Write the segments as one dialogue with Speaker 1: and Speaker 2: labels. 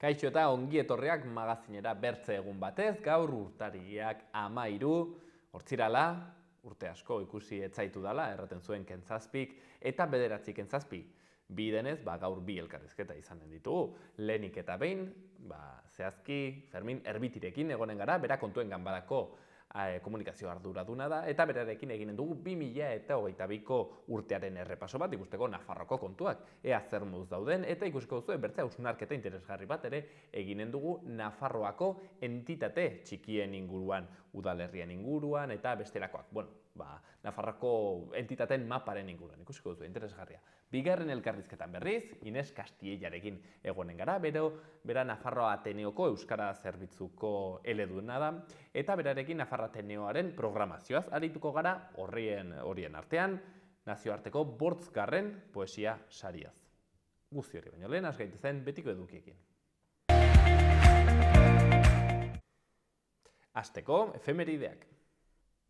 Speaker 1: Kaixo eta ongi etorriak magazinera bertze egun batez, gaur urtariak 13, hortzirala, urte asko ikusi etzaitu dala, erraten zuen kentzazpik, eta 9 kentzazpi. Bi denez, gaur bi elkarrizketa izanen ditugu. Lehenik eta behin, zehazki, Fermin Erbitirekin egonen gara, bera kontuen ganbarako komunikazio arduraduna da, eta berarekin eginen dugu 2022ko urtearen errepaso bat, ikusteko Nafarroko kontuak, ea zer moduz dauden, eta ikusiko duzu, bertzea hausnarketa interesgarri bat ere eginen dugu Nafarroako entitate txikien inguruan, udalerrien inguruan, eta bestelakoak. Nafarroko entitateen maparen inguruan, ikusiko duzu, interesgarria. Bigarren elkarrizketan berriz, Ines Castillejarekin egonen gara, bera Nafarroa Ateneoko Euskara Zerbitzuko eleduna da, eta berarekin Nafarroa Ateneoaren programazioaz arituko gara horien artean, nazioarteko 8. poesia sariaz. Guzti hori baino lehen, gaitezen betiko edukiekin. Hasteko, efemerideak.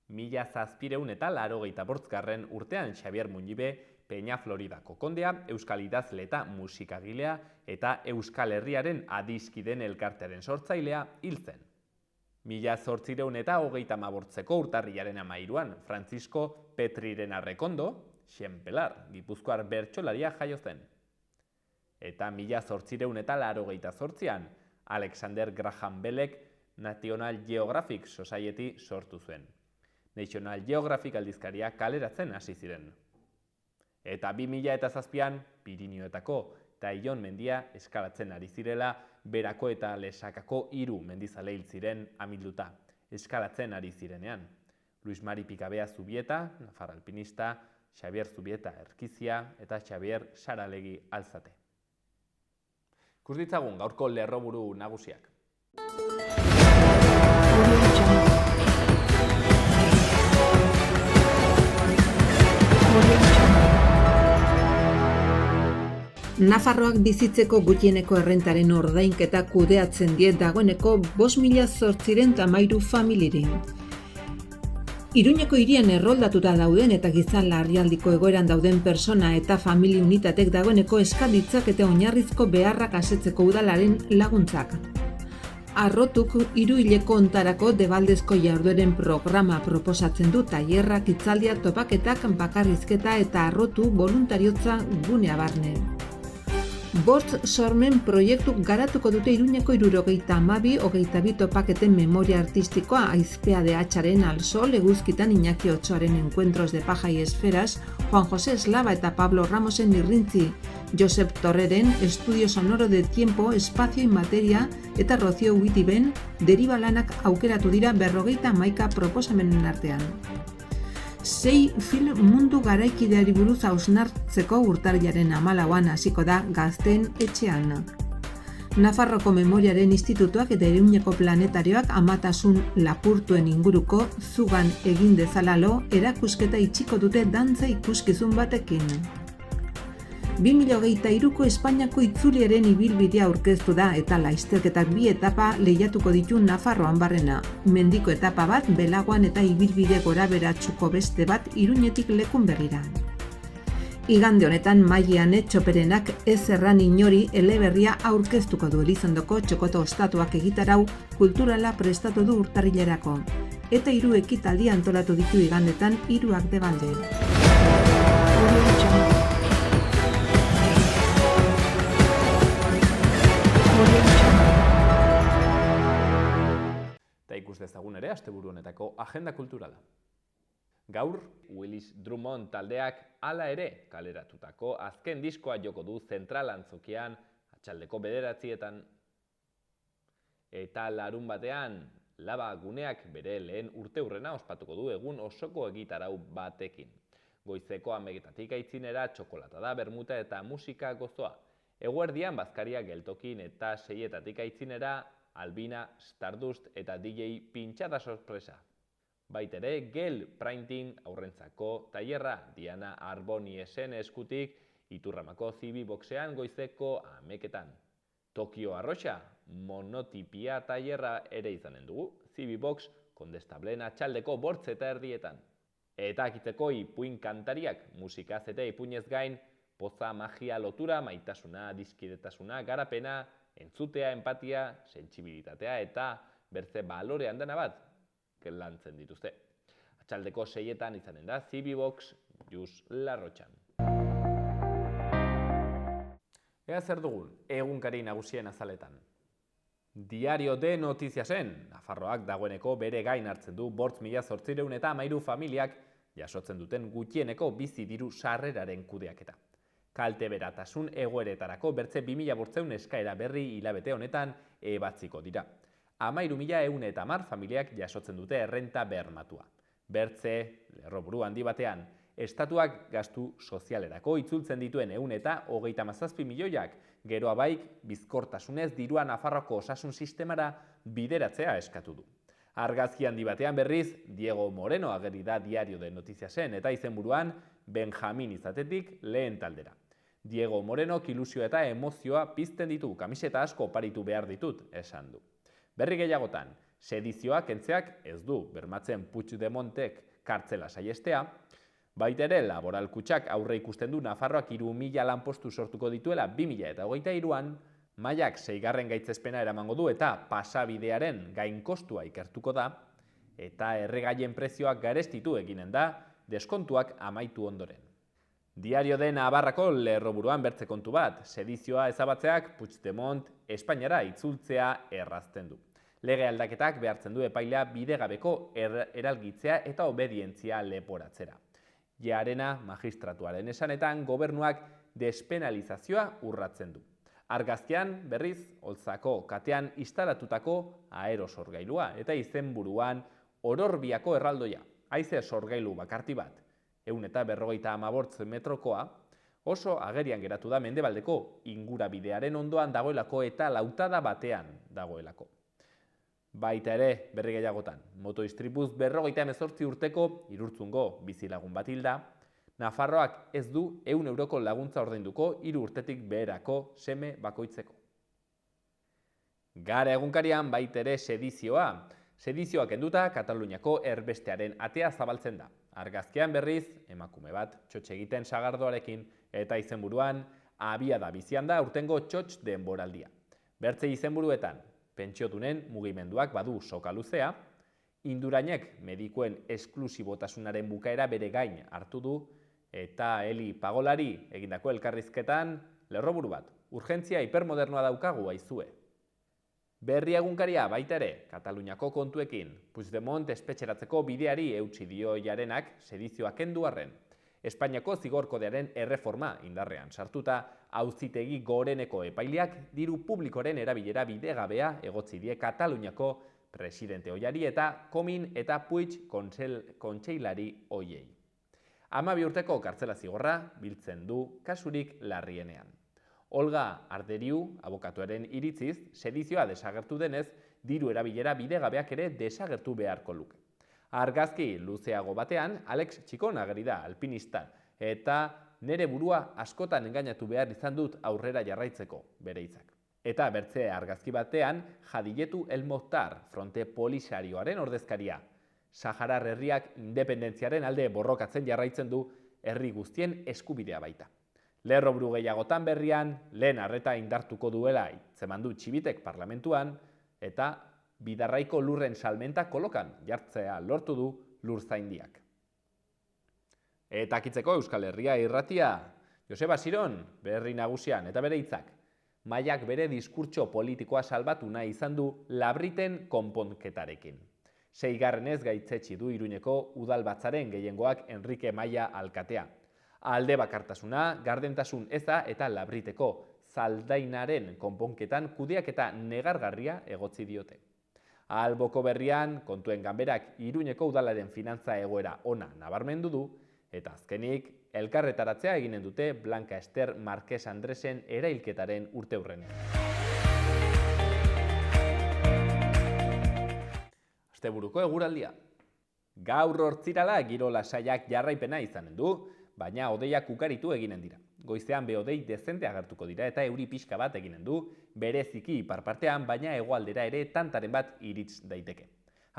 Speaker 1: 1788 urtean Xabier Muñibe Peña Floridako kondea, euskal idazle eta musikagilea eta Euskal Herriaren adiskideen elkartearen sortzailea hil zen. 1858ko urtarrilaren 13an Francisco Petriren Arrekondo, Xenpelar, Gipuzkoar bertsolaria jaio zen. Eta 1888an Alexander Graham Bellek National Geographic Society sortu zuen. National Geographic aldizkaria kaleratzen hasi ziren. Eta 2007an Pirinioetako eta Ion mendia eskalatzen ari zirela, Berako eta Lesakako 3 mendizale hil ziren amilduta, eskalatzen ari zirenean. Luis Mari Pikabea Zubieta, Nafar alpinista, Xabier Zubieta Erkizia eta Xabier Saralegi Alzate. Ikus ditzagun gaurko lerroburu nagusiak.
Speaker 2: Nafarroak bizitzeko gutxieneko errentaren ordainketa kudeatzen die dagoeneko 5.813 familiri. Iruñeko hirian erroldatuta dauden eta giza larrialdiko egoeran dauden persona eta famili unitatek dagoeneko eska ditzakete oinarrizko beharrak asetzeko udalaren laguntzak. Arrotuk 3 hileko ontarako debaldezko jardueren programa proposatzen du, tailerrak, hitzaldiak, topaketak, bakarrizketa eta arrotu boluntariotza gunea barne. 5 sormen proiektu garatuko dute Iruñeko 72 topaketen memoria artistikoa, Aizpea de Hatxaren Al Sol, Eguzkitan Iñaki Otsoaren Encuentros de Paja y Esferas, Juan José Eslava eta Pablo Ramosen Irrintzi, Josep Torreren Estudio Sonoro de Tiempo, Espacio y Materia eta Rocío Huitiben deriba lanak aukeratu dira 51 proposamenen artean. 6 film mundu garaikideari buruz hausnartzeko urtarrilaren 14an hasiko da Gazteen etxean. Nafarroko Memoriaren Institutuak eta Iruñeko Planetarioak amatasun lapurtuen inguruko zugan egin dezalalo erakusketa itxiko dute dantza ikuskizun batekin. 2023ko Espainiako itzuliaren ibilbidea aurkeztu da eta lasterketak 2 etapa lehiatuko ditu Nafarroan barrena. Mendiko etapa bat Belagoan eta ibilbide goraberatsuko beste bat Iruñetik Lekunberrira. Igande honetan Maian Etxoperenak ez erran inori eleberria aurkeztuko du Elizondoko Txokoto Ostatuak egitarau kulturala prestatu du urtarrilerako. Eta 3 ekitaldi antolatu ditu igandetan 3 debalde.
Speaker 1: Eta ikus dezagun ere, asteburu honetako agenda kulturala. Gaur, Willis Drummond taldeak hala ere kaleratutako azken diskoa joko du Zentral Antzokian atxaldeko 9etan. Eta larun batean, Laba guneak bere lehen urteurrena ospatuko du egun osoko egitarau batekin. Goizeko 11 aitzinera txokolata da, bermuta eta musika gozoa. Eguerdian bazkaria geltokin eta 6 aitzinera Albina, Stardust eta DJ Pintxada Sorpresa. Baitere, Gel Printing aurrentzako tailerra Diana Arboniesen eskutik Iturramako Zibi Boxean goizeko 11etan. Tokio Arroxa, monotipia tailerra ere izanen dugu, Zibi Box Kondestablen atxaldeko 8:30. Eta akitzeko ipuin kantariak, musikaz eta ipuinez gain, poza, magia, lotura, maitasuna, dizkidetasuna, garapena, entzutea, empatia, sentsibilitatea eta bertze balore handana bat lantzen dituzte. Atxaldeko 6etan izanen da Zibibox Jus Larrotxan. Ea zer dugun, egunkari nagusien azaletan. Diario de Notiziasen, Nafarroak dagoeneko bere gain hartzen du 5.813 familiak jasotzen duten gutxieneko bizi diru sarreraren kudeaketa. Kalte beratasun egoeretarako bertze 2.500 eskaera berri hilabete honetan ebatziko dira. 13.110 familiak jasotzen dute errenta bermatua. Bertze, lerroburu handi batean, estatuak gastu sozialerako itzultzen dituen 137 milioiak, geroa baik bizkortasunez dirua Nafarroako osasun sistemara bideratzea eskatu du. Argazki handi batean berriz, Diego Moreno ageri da Diario de Notiziasen eta izenburuan Benjamin izatetik lehen taldera. Diego Moreno ilusio eta emozioa pizten ditu, kamiseta asko oparitu behar ditut, esan du. Berri gehiagotan, sedizioa kentzeak ez du bermatzen Puigdemontek kartzela saiestea, baita ere Laboral Kutxak aurre ikusten du Nafarroak 3.000 lanpostu sortuko dituela 2023an, mailak 6. gaitzespena eramango du eta pasabidearen gainkostua ikertuko da, eta erregaien prezioak garestitu eginen da, deskontuak amaitu ondoren. Diario de Navarrako lerroburuan bertze kontu bat, sedizioa ezabatzeak Puigdemont Espainiara itzultzea errazten du. Lege aldaketak behartzen du epailea bidegabeko eralgitzea eta obedientzia leporatzera. Jarena magistratuaren esanetan gobernuak despenalizazioa urratzen du. Argazkian, berriz, Oltzako katean instalatutako aerosorgailua eta izenburuan Ororbiako erraldoia, haize sorgailu bakarti bat, 158 metrokoa, oso agerian geratu da mendebaldeko ingurabidearen ondoan dagoelako eta lautada batean dagoelako. Baita ere, berri gehiagotan, motoistripuz 58 urteko Irurtzungo bizilagun bat hilda, Nafarroak ez du 100 euroko laguntza ordainduko 3 urtetik beherako seme bakoitzeko. Gara egunkarian baita ere sedizioa. Sedizioa kenduta Kataluniako erbestearen atea zabaltzen da. Argazkian berriz, emakume bat txotx egiten sagardoarekin eta izenburuan abiada bizian da urtengo txotx denboraldia. Bertze izenburuetan, pentsiodunen mugimenduak badu soka luzea, Indurainek medikuen esklusibotasunaren bukaera bere gain hartu du, eta Eli Pagolari egindako elkarrizketan lerroburu bat, urgentzia hipermodernoa daukagu aizue. Berri egunkaria baita ere, Kataluniako kontuekin, Puigdemont espetxeratzeko bideari eutsi dio Jarenak sedizioa kendu arren. Espainiako zigorkodearen erreforma indarrean sartuta, auzitegi goreneko epaileak diru publikoren erabilera bidegabea egotzi die Kataluniako presidente ohiari eta Komin eta Puig kontseilari ohiei. 12 urteko kartzela zigorra biltzen du kasurik larrienean. Olga Arderiu, abokatuaren iritziz, sedizioa desagertu denez, diru erabilera bidegabeak ere desagertu beharko luke. Argazki luzeago batean, Alex Txikon ageri da alpinista, eta nere burua askotan engainatu behar izan dut aurrera jarraitzeko, bere hitzak. Eta bertze argazki batean, Jadiletu El Mohtar, fronte polisarioaren ordezkaria. Saharar herriak independentziaren alde borrokatzen jarraitzen du herri guztien eskubidea baita. Lerroburu gehiagotan berrian, lehen arreta indartuko duela hitzeman du Txibitek parlamentuan, eta Bidarraiko lurren salmenta kolokan jartzea lortu du Lurzaindiak. Eta kitzeko Euskal Herria irratia, Joseba Siron, berri nagusian eta bere hitzak. Maiak bere diskurtso politikoa salbatu nahi izan du Labriten konponketarekin. 6. gaitzetsi du Iruñeko udalbatzaren gehiengoak Enrique Maia alkatea. Alde bakartasuna, gardentasun eza eta Labriteko zaldainaren konponketan kudeaketa negargarria egotzi diote. Alboko berrian, kontuen ganberak Iruñeko udalaren finantza egoera ona nabarmendu du, eta azkenik, elkarretaratzea eginen dute Blanca Ester Marquez Andresen erailketaren urteurrenean. Asteburuko eguraldia. Gaur hortzirala giro lasaiak jarraipena izanen du, baina hodeiak ukaritu eginen dira. Goizean behodei dezente agertuko dira eta euri pixka bat eginen du, bereziki iparpartean, baina hegoaldera ere tantaren bat iritz daiteke.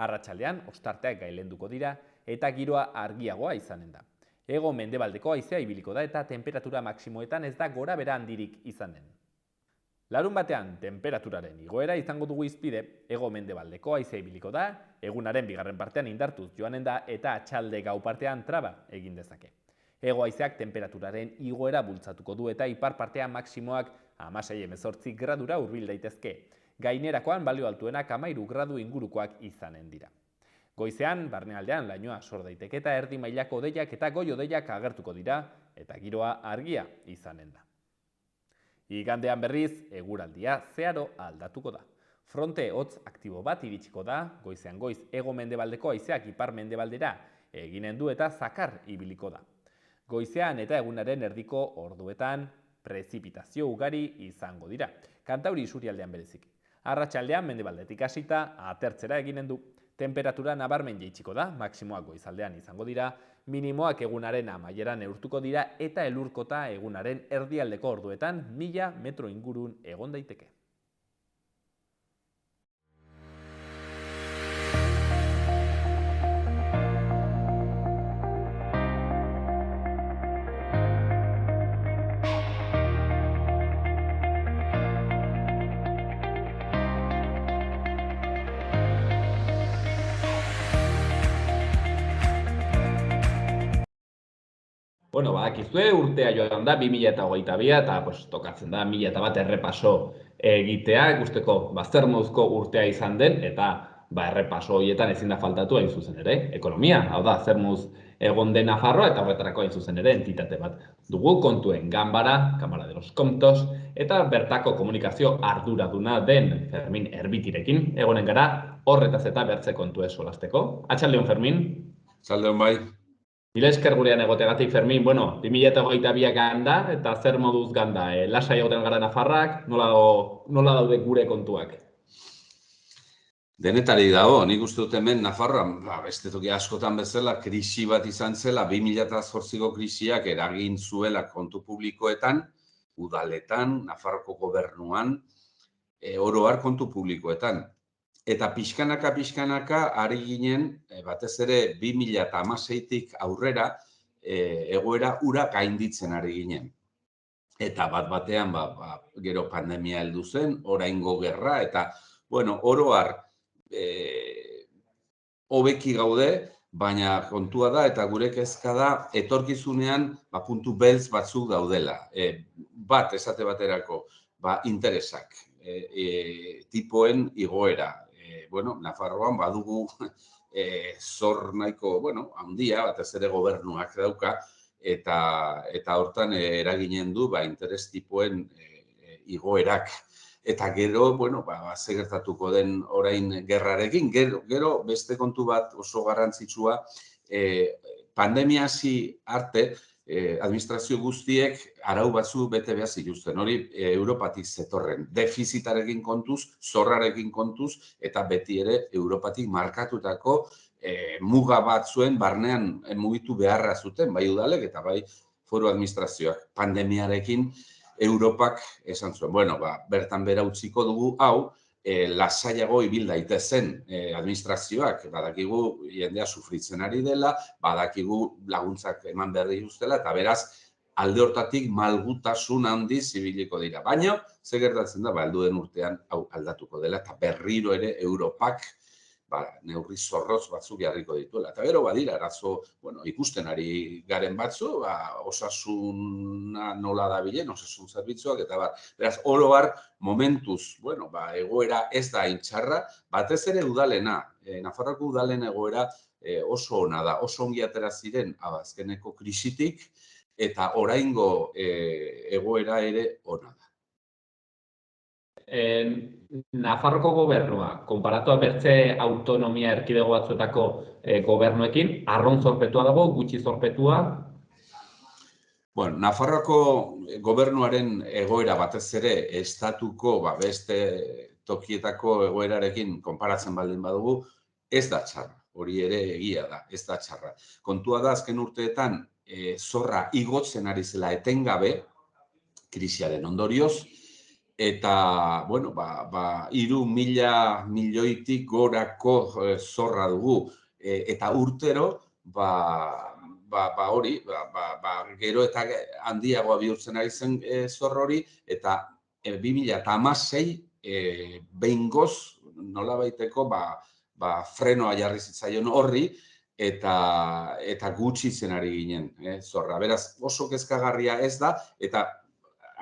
Speaker 1: Arratsaldean ostarteak gailenduko dira eta giroa argiagoa izanen da. Hego mendebaldeko haizea ibiliko da eta temperatura maksimoetan ez da gorabehera handirik izanen. Larun batean, temperaturaren igoera izango dugu izpide, hego-mendebaldeko haizea ibiliko da, egunaren bigarren partean indartuz joanen da eta atxalde gau partean traba egin dezake. Hego haizeak temperaturaren igoera bultzatuko du eta ipar partean maksimoak 16-18 gradura hurbil daitezke. Gainerakoan balio altuenak 13 gradu ingurukoak izanen dira. Goizean, barnealdean lainoa sor daiteke eta erdi mailako hodeiak eta goi hodeiak agertuko dira eta giroa argia izanen da. Igandean berriz, eguraldia zeharo aldatuko da. Fronte hotz aktibo bat iritsiko da, goizean goiz hego-mendebaldeko haizeak ipar-mendebaldera eginen du eta zakar ibiliko da. Goizean eta egunaren erdiko orduetan prezipitazio ugari izango dira, Kantauri isurialdean bereziki. Arratsaldean mendebaldetik hasita atertzera eginen du. Temperatura nabarmen jaitsiko da, maksimoak goizaldean izango dira, minimoak egunaren amaieran neurtuko dira eta elurkota egunaren erdialdeko orduetan 1000 metro ingurun egon daiteke. Bueno, badakizue urtea joan da 2022 eta tokatzen da 1001 errepaso egitea, ikusteko zer moduzko urtea izan den eta errepaso horietan ezin da faltatu hain zuzen ere, ekonomia, hau da, zer moduz egon den Nafarroa eta horretarako hain zuzen ere entitate bat dugu, kontuen ganbara, Kamara de los Kontos, eta bertako komunikazio arduraduna den Fermin Erbitirekin egonen gara, horretaz eta bertze kontu ez solasteko. Atxaldeon, Fermin?
Speaker 3: Atxaldeon bai.
Speaker 1: Mila esker gurean egoteagatik, Fermin, 2022 ganda eta zer moduz ganda, lasai egoten gara Nafarrak, nola daude gure kontuak?
Speaker 3: Denetari dago, nik uste dut hemen Nafarroan, beste toki askotan bezala, krisi bat izan zela, 2008ko krisiak eragin zuela kontu publikoetan, udaletan, Nafarroko gobernuan, oro har kontu publikoetan. Eta pixkanaka ari ginen, batez ere 2016tik aurrera, egoera ura gainditzen ari ginen. Eta batean, gero pandemia heldu zen, oraingo gerra, eta, oro har, hobeki gaude, baina kontua da, eta gure kezka da, etorkizunean puntu beltz batzuk daudela. Bat, esate baterako, interesak, tipoen igoera. Nafarroan badugu zor nahiko, handia, batez ere gobernuak dauka, eta hortan eraginen du interes tipoen igoerak. Eta gero, ze gertatuko den orain gerrarekin, gero beste kontu bat oso garrantzitsua, pandemia hasi arte, administrazio guztiek arau batzu bete behar zituzten. Hori Europatik zetorren, defizitarekin kontuz, zorrarekin kontuz, eta beti ere Europatik markatutako muga batzuen barnean mugitu beharra zuten, bai udalek eta bai foru administrazioak. Pandemiarekin Europak esan zuen, bertan bera utziko dugu hau, lasaiago ibil daitezen administrazioak, badakigu jendea sufritzen ari dela, badakigu laguntzak eman behar dituztela, eta beraz, alde hortatik malgutasun handiz ibiliko dira. Baina, ze gertatzen da, heldu den urtean hau aldatuko dela, eta berriro ere Europak neurri zorrotz batzuk jarriko dituela. Eta gero badira, arazo, ikusten ari garen batzu, osasuna nola dabilen, osasun zerbitzuak, eta beraz, oro har, momentuz, egoera ez da intxarra, batez ere udalena, Nafarroako udalen egoera oso ona da, oso ongi atera ziren azkeneko krisitik, eta oraingo egoera ere ona da.
Speaker 1: Nafarroko gobernua, konparatua bertze autonomia erkidego batzuetako gobernuekin, arron zorpetua dago, gutxi zorpetua?
Speaker 3: Nafarroako gobernuaren egoera batez ere estatuko beste tokietako egoerarekin konparatzen baldin badugu, ez da txarra. Hori ere egia da, ez da txarra. Kontua da, azken urteetan zorra igotzen ari zela etengabe, krisiaren ondorioz, eta, 3.000 milioitik gorako zorra dugu. Eta urtero, hori, gero eta handiagoa bihurtzen ari zen zor hori, eta 2016 behingoz nolabaiteko frenoa jarri zitzaion horri eta gutxitzen ari ginen, zorra. Beraz, oso kezkagarria ez da, eta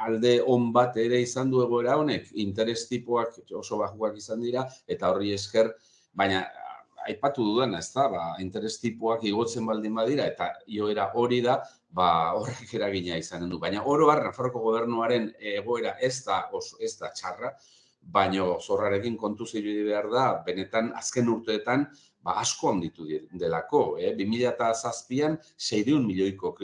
Speaker 3: alde on bat ere izan du egoera honek, interes tipoak oso bajuak izan dira, eta horri esker, baina aipatu dudana, ez da, interes tipoak igotzen baldin badira, eta joera hori da, horrek eragina izanen du. Baina oro har, Nafarroko gobernuaren egoera ez da txarra, baina zorrarekin kontuz ibili behar da, benetan azken urteetan asko handitu delako. 2007an 600 milioiko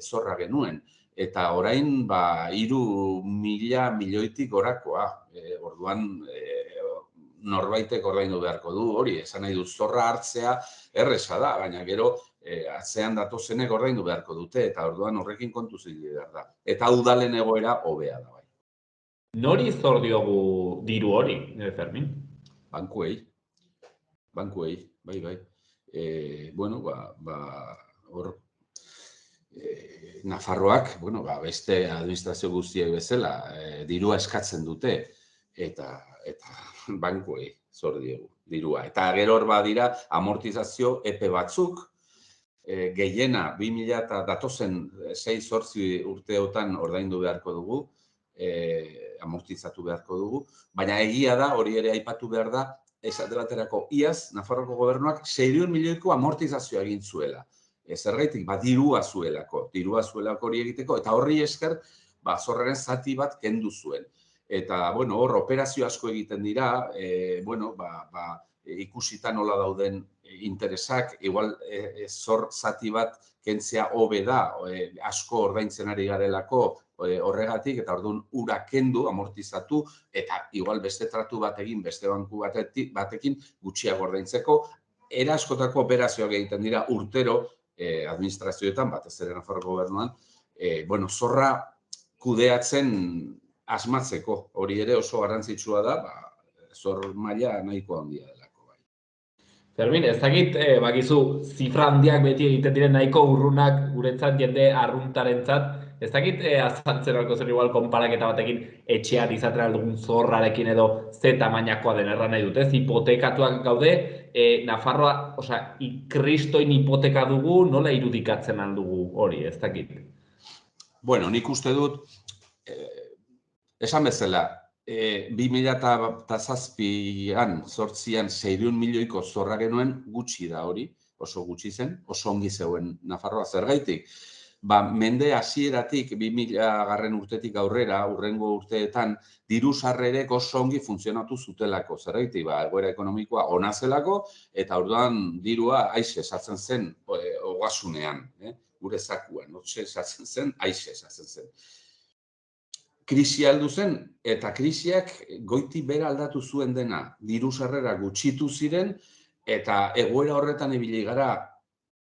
Speaker 3: zorra genuen, eta orain 3.000 milioitik gorakoa. Orduan norbaitek ordaindu beharko du hori, esan nahi dut zorra hartzea erresa da, baina gero atzean datozenek ordaindu beharko dute, eta orduan horrekin kontuz ibili behar da. Eta udalen egoera hobea da bai.
Speaker 1: Nori zor diogu diru hori, Fermin?
Speaker 3: Bankuei, bai. Bueno, hor, Nafarroak, beste administrazio guztiek bezala, dirua eskatzen dute, eta bankuei zor diogu dirua. Eta gero hor badira amortizazio epe batzuk, gehiena 2000 datozen 6-8 urteotan ordaindu beharko dugu, amortizatu beharko dugu, baina egia da, hori ere aipatu behar da, esate baterako iaz, Nafarroko gobernuak 600 milioiko amortizazioa egin zuela. Zergaitik, dirua zuelako hori egiteko, eta horri esker, zorraren zati bat kendu zuen. Eta, hor, operazio asko egiten dira, ikusita nola dauden interesak, igual zor zati bat kentzea hobe da, asko ordaintzen ari garelako horregatik, eta orduan ura kendu, amortizatu, eta igual beste tratu bat egin, beste banku batekin gutxiago ordaintzeko, era askotako operazioak egiten dira urtero administrazioetan, batez ere Nafarroko gobernuan, zorra kudeatzen asmatzeko, hori ere oso garrantzitsua da, zor maila nahiko handia delako.
Speaker 1: Fermin, ez dakit, bakizu, zifra handiak beti egiten diren nahiko urrunak guretzat jende arruntarentzat, ez dakit azaltzen alko zer igual konparaketa batekin etxean izaten aldugun zorrarekin edo ze tamainakoa den erran nahi dute, hipotekatuak gaude, Nafarroa, kristoin hipoteka dugu, nola irudikatzen aldugu hori, ez dakit?
Speaker 3: Bueno, nik uste dut, esan bezala, 2007an, 600 milioiko zorra genuen gutxi da hori, oso gutxi zen, oso ongi zeuen Nafarroa zergaitik. Mende hasieratik 2000 urtetik aurrera, hurrengo urteetan, diru sarrerek oso ongi funtzionatu zutelako zergaitik, egoera ekonomikoa ona zelako, eta orduan dirua aixe sartzen zen ogasunean, gure zakuan, hotxe sartzen zen, aixe sartzen zen. Krisia heldu zen, eta krisiak goiti bera aldatu zuen dena, diru sarrera gutxitu ziren, eta egoera horretan ibili gara,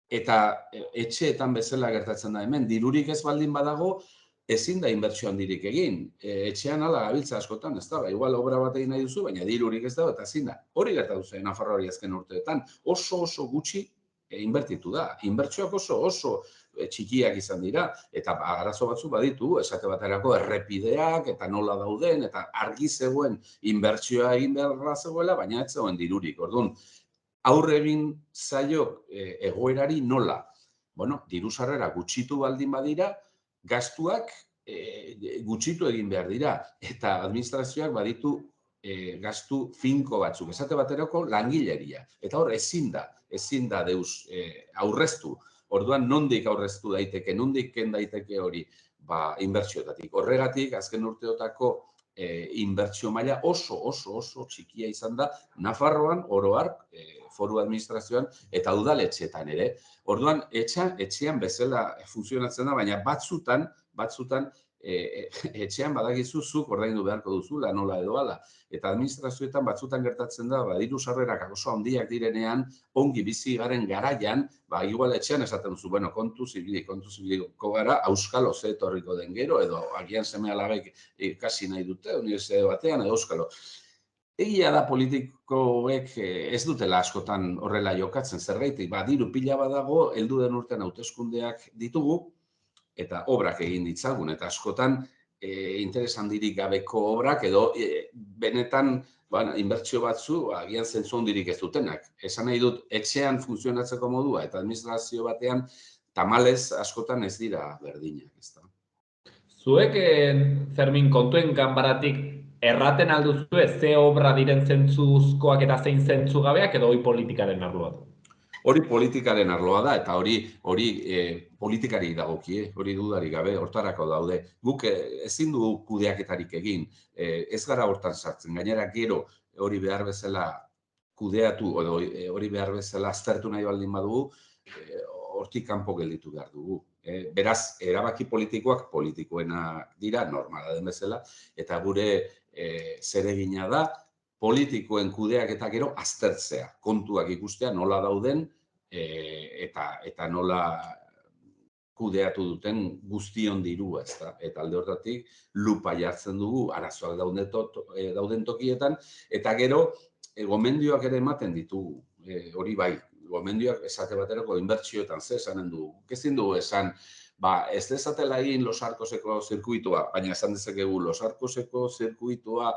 Speaker 3: eta etxeetan bezala gertatzen da hemen, dirurik ez baldin badago, ezin da inbertsio handirik egin. Etxean hala gabiltza askotan, ez da, igual obra bat egin nahi duzu, baina dirurik ez dago, eta ezin da. Hori gertatu zen Nafarroari azken urteetan, oso gutxi inbertitu da. Inbertsioak oso txikiak izan dira, eta arazo batzuk baditu, esate baterako errepideak, eta nola dauden, eta argi zegoen inbertsioa egin beharra zegoela, baina ez zegoen dirurik. Orduan, aurre egin zaio egoerari nola? Diru sarrera gutxitu baldin badira, gastuak gutxitu egin behar dira, eta administrazioak baditu gastu finko batzuk, esate baterako langileria. Eta hor, ezin da deus aurreztu. Orduan, nondik aurreztu daiteke, nondik ken daiteke hori, inbertsioetatik. Horregatik, azken urteotako inbertsio maila oso txikia izan da, Nafarroan, oro har, foru administrazioan, eta udaletxeetan ere. Orduan, etxean bezala funtzionatzen da, baina batzutan, etxean badakizu zuk ordaindu beharko duzula, nola edo hala. Eta administrazioetan batzutan gertatzen da, diru sarrerak oso handiak direnean, ongi bizi garen garaian, igual etxean esaten duzu, kontuz ibiliko gara, auskalo ze etorriko den gero, edo agian seme alabek ikasi nahi dute, unibertsitate batean, edo auskalo. Egia da politikoek ez dutela askotan horrela jokatzen zergaitik, diru pila badago, heldu den urtean hauteskundeak ditugu, eta obrak egin ditzagun, eta askotan interes handirik gabeko obrak edo benetan inbertsio batzu agian zentzu handirik ez dutenak. Esan nahi dut, etxean funtzionatzeko modua eta administrazio batean tamalez askotan ez dira berdinak.
Speaker 1: Zuek, Fermin, kontuen ganbaratik erraten alduzue ze obra diren zentzuzkoak eta zein zentzugabeak edo hori politikaren arloa du?
Speaker 3: Hori politikaren arloa da, eta hori politikari dagokie, hori dudarik gabe, hortarako daude. Guk ezin dugu kudeaketarik egin, ez gara hortan sartzen, gainera gero hori behar bezala kudeatu, hori behar bezala aztertu nahi baldin badugu, hortik kanpo gelditu behar dugu. Beraz, erabaki politikoak politikoena dira, normala den bezala, eta gure zeregina da, politikoen kudeak eta gero aztertzea, kontuak ikustea nola dauden eta nola kudeatu duten guztion dirua, eta alde hortatik lupa jartzen dugu arazoak dauden tokietan, eta gero gomendioak ere ematen ditugu, hori bai, gomendioak esate baterako inbertsioetan ze esanen dugu. Ezin dugu esan, ez dezatela egin Los Arcoseko zirkuitua, baina esan dezakegu Los Arcoseko zirkuitua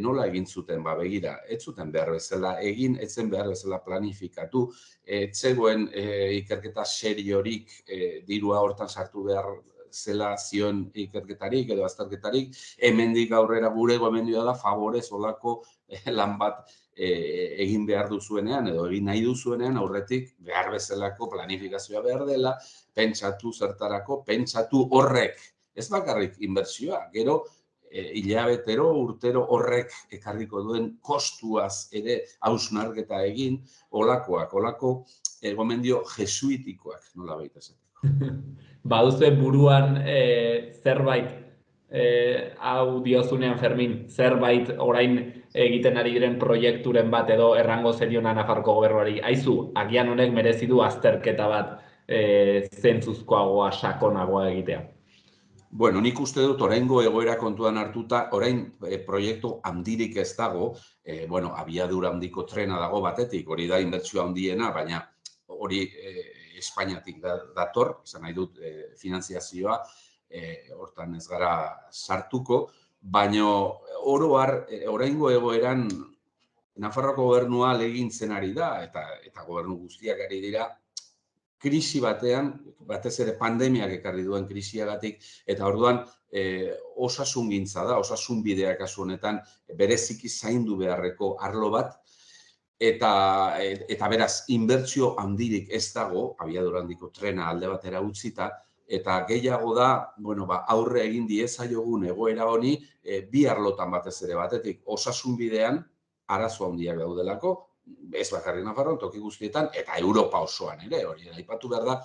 Speaker 3: nola egin zuten, begira, ez zuten behar bezala egin, ez zen behar bezala planifikatu, ez zegoen ikerketa seriorik dirua hortan sartu behar zela zion ikerketarik edo azterketarik, hemendik aurrera gure gomendioa da favorez olako lan bat egin behar duzuenean edo egin nahi duzuenean aurretik behar bezalako planifikazioa behar dela, pentsatu zertarako, pentsatu horrek, ez bakarrik inbertsioa, gero hilabetero, urtero horrek ekarriko duen kostuaz ere hausnarketa egin, olako gomendio jesuitikoak nola baita esateko.
Speaker 1: Baduzue buruan zerbait, hau diozunean Fermin, zerbait orain egiten ari diren proiekturen bat edo errango zeriona Nafarroko gobernuari, aizu, agian honek merezi du azterketa bat zentzuzkoagoa, sakonagoa egitea.
Speaker 3: Bueno, nik uste dut oraingo egoera kontuan hartuta, orain proiektu handirik ez dago, abiadura handiko trena dago batetik, hori da inbertsio handiena, baina hori Espainiatik dator, esan nahi dut finanziazioa, hortan ez gara sartuko, baina oro har, oraingo egoeran Nafarroako gobernua legintzen ari da, eta gobernu guztiak ari dira, krisi batean, batez ere pandemiak ekarri duen krisiagatik, eta orduan osasungintza da, osasun bidea kasu honetan, bereziki zaindu beharreko arlo bat, eta beraz, inbertsio handirik ez dago, abiadura handiko trena alde batera utzita, eta gehiago da, aurre egin diezaiogun egoera honi, bi arlotan batez ere batetik, osasun bidean, arazo handiak daudelako, ez bakarrik Nafarroan, toki guztietan, eta Europa osoan ere, hori aipatu behar da.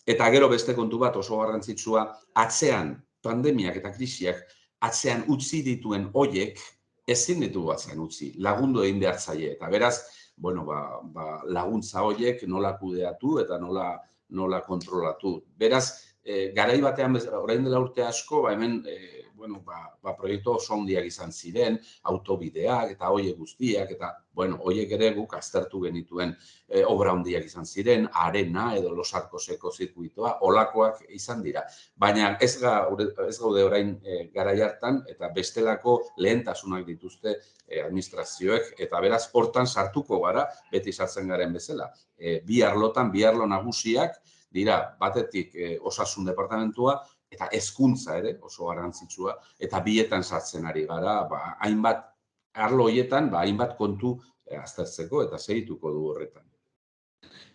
Speaker 3: Eta gero beste kontu bat oso garrantzitsua, atzean, pandemiak eta krisiak, atzean utzi dituen hoiek, ezin ditugu atzean utzi, lagundu egin behar zaie. Eta beraz, laguntza hoiek nola kudeatu eta nola kontrolatu. Beraz, garai batean, orain dela urte asko, hemen proiektu oso handiak izan ziren, autobideak eta hoiek guztiak, eta hoiek ere guk aztertu genituen obra handiak izan ziren, arena edo Los Arcoseko zirkuitoa, olakoak izan dira. Baina ez gaude orain garai hartan, eta bestelako lehentasunak dituzte administrazioek, eta beraz hortan sartuko gara, beti sartzen garen bezala. Bi arlotan, bi arlo nagusiak, dira batetik osasun departamentua, eta hezkuntza ere, oso garrantzitsua, eta bietan sartzen ari gara, hainbat arlo horietan, hainbat kontu aztertzeko eta segituko du horretan.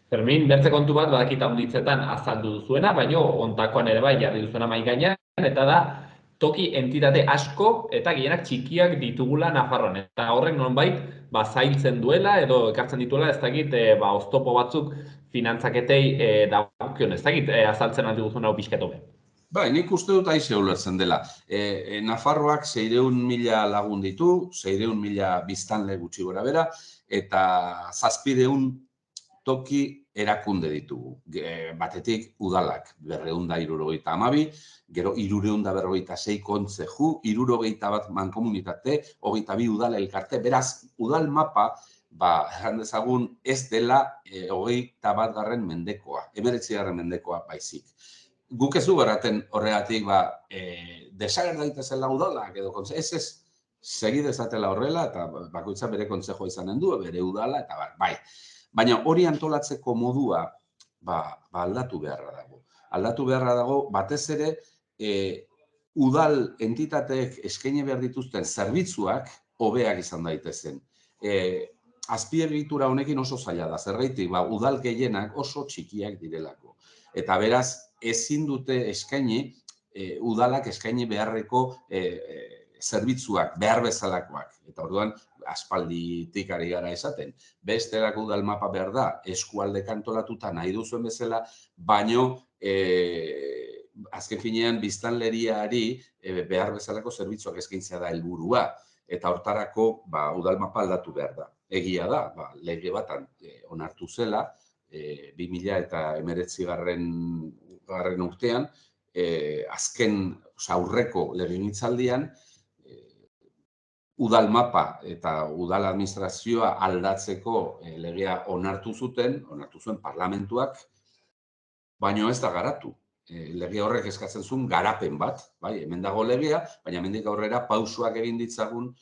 Speaker 1: Fermin, bertze kontu bat badakit handitzetan azaldu duzuena, baina ontakoan ere bai jarri duzuena mahai gainean, eta da toki entitate asko eta gehienak txikiak ditugula Nafarroan. Eta horrek nonbait zailtzen duela edo ekartzen dituela, ez dakit, oztopo batzuk finantzaketei dagokion, ez dakit, azaltzen aldi duzuna hau pixket hobe.
Speaker 3: Nik uste dut aize ulertzen dela. Nafarroak 600.000 lagun ditu, 600.000 biztanle gutxi gora bera, eta 700 toki erakunde ditugu. Batetik udalak 272, gero 346 kontzeju, 61 mankomunitate, 22 udal elkarte, beraz udal mapa, erran dezagun ez dela 21. mendekoa, 19. mendekoa baizik. guk ez du beraten horregatik desager daitezela udalak edo ez segi dezatela horrela eta bakoitza bere kontzejoa izanen du, bere udala eta bai. Baina hori antolatzeko modua aldatu beharra dago. Aldatu beharra dago batez ere udal entitateek eskaini behar dituzten zerbitzuak hobeak izan daitezen. Azpiegitura honekin oso zaila da, zergatik udal gehienak oso txikiak direlako. Eta beraz, ezin dute eskaini, udalak eskaini beharreko zerbitzuak, behar bezalakoak. Eta orduan, aspalditik ari gara esaten. Bestelako udal mapa behar da, eskualdeka antolatuta nahi duzuen bezala, baino azken finean biztanleriari behar bezalako zerbitzuak eskaintzea da helburua. Eta hortarako udal mapa aldatu behar da. Egia da, lege bat onartu zela, 2019 garren urtean, azken aurreko legegintzaldian, udal mapa eta udal administrazioa aldatzeko legea onartu zuen parlamentuak, baino ez da garatu. Lege horrek eskatzen zuen garapen bat, hemen dago legea, baina hemendik aurrera pausuak egin ditzagun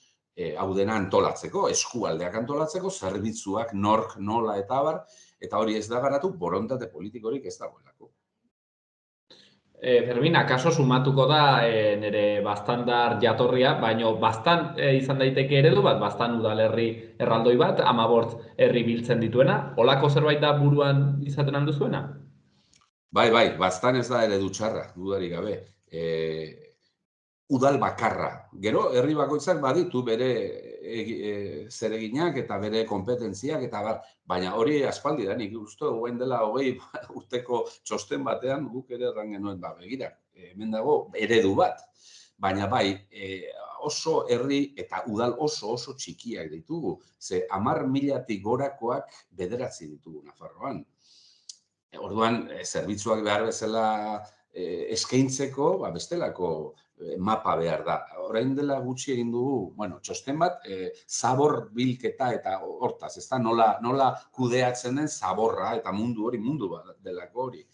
Speaker 3: hau dena antolatzeko, eskualdeak antolatzeko, zerbitzuak, nork, nola eta abar, eta hori ez da garatu, borontate politikorik ez dagoelako.
Speaker 1: Fermin, akaso sumatuko da nire bastandar jatorria, baino bastan izan daiteke eredu bat, bastan udalerri erraldoi bat, 15 herri biltzen dituena, holako zerbait da buruan izaten alduzuena?
Speaker 3: Bai, bastan ez da eredu txarra, dudarik gabe. Udal bakarra. Gero, herri bakoitzak baditu bere zereginak eta bere kompetentziak eta baina hori aspaldi da, nik uste guen dela 20 urteko txosten batean guk ere erran genuen, begira, hemen dago eredu bat. Baina oso herri eta udal oso txikiak ditugu, ze 10.000-tik gorakoak 9 ditugu Nafarroan. Orduan, zerbitzuak behar bezala eskaintzeko, bestelako mapa behar da. Orain dela gutxi egin dugu, txosten bat, zabor bilketa eta hortaz, ez da, nola kudeatzen den zaborra eta mundu bat delako hori.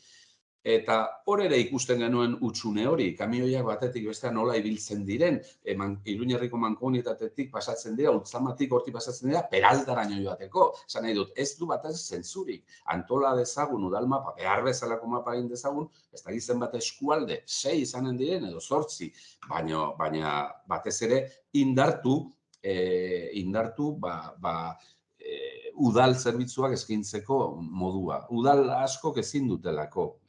Speaker 3: Eta hor ere ikusten genuen hutsune hori, kamioiak batetik bestean nola ibiltzen diren, Iruñerriko mankomunitatetik pasatzen dira, Ultzamatik hortik pasatzen dira, Peraldaraino joateko. Esan nahi dut, ez du batez zentzurik. Antola dezagun udal mapa, behar bezalako mapa egin dezagun, ez da gizen bat eskualde, 6 izanen diren edo 8, baina batez ere indartu udal zerbitzuak eskaintzeko modua. Udal askok ezin dutelako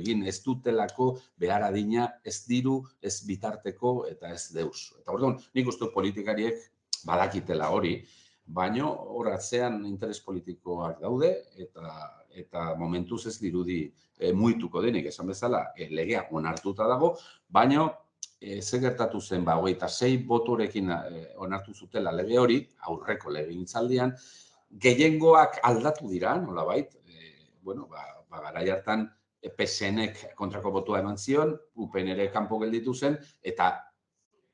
Speaker 3: egin, ez dutelako behar adina, ez diru, ez bitarteko eta ez deus. Eta orduan, nik uste politikariek badakitela hori, baino hor atzean interes politikoak daude eta momentuz ez dirudi muituko denik, esan bezala, legea onartuta dago, baino ze gertatu zen, 26 botorekin onartu zutela lege hori, aurreko legegintzaldian, gehiengoak aldatu dira, nolabait, garai hartan PSNek kontrako botoa eman zion, UPN-ere kanpo gelditu zen, eta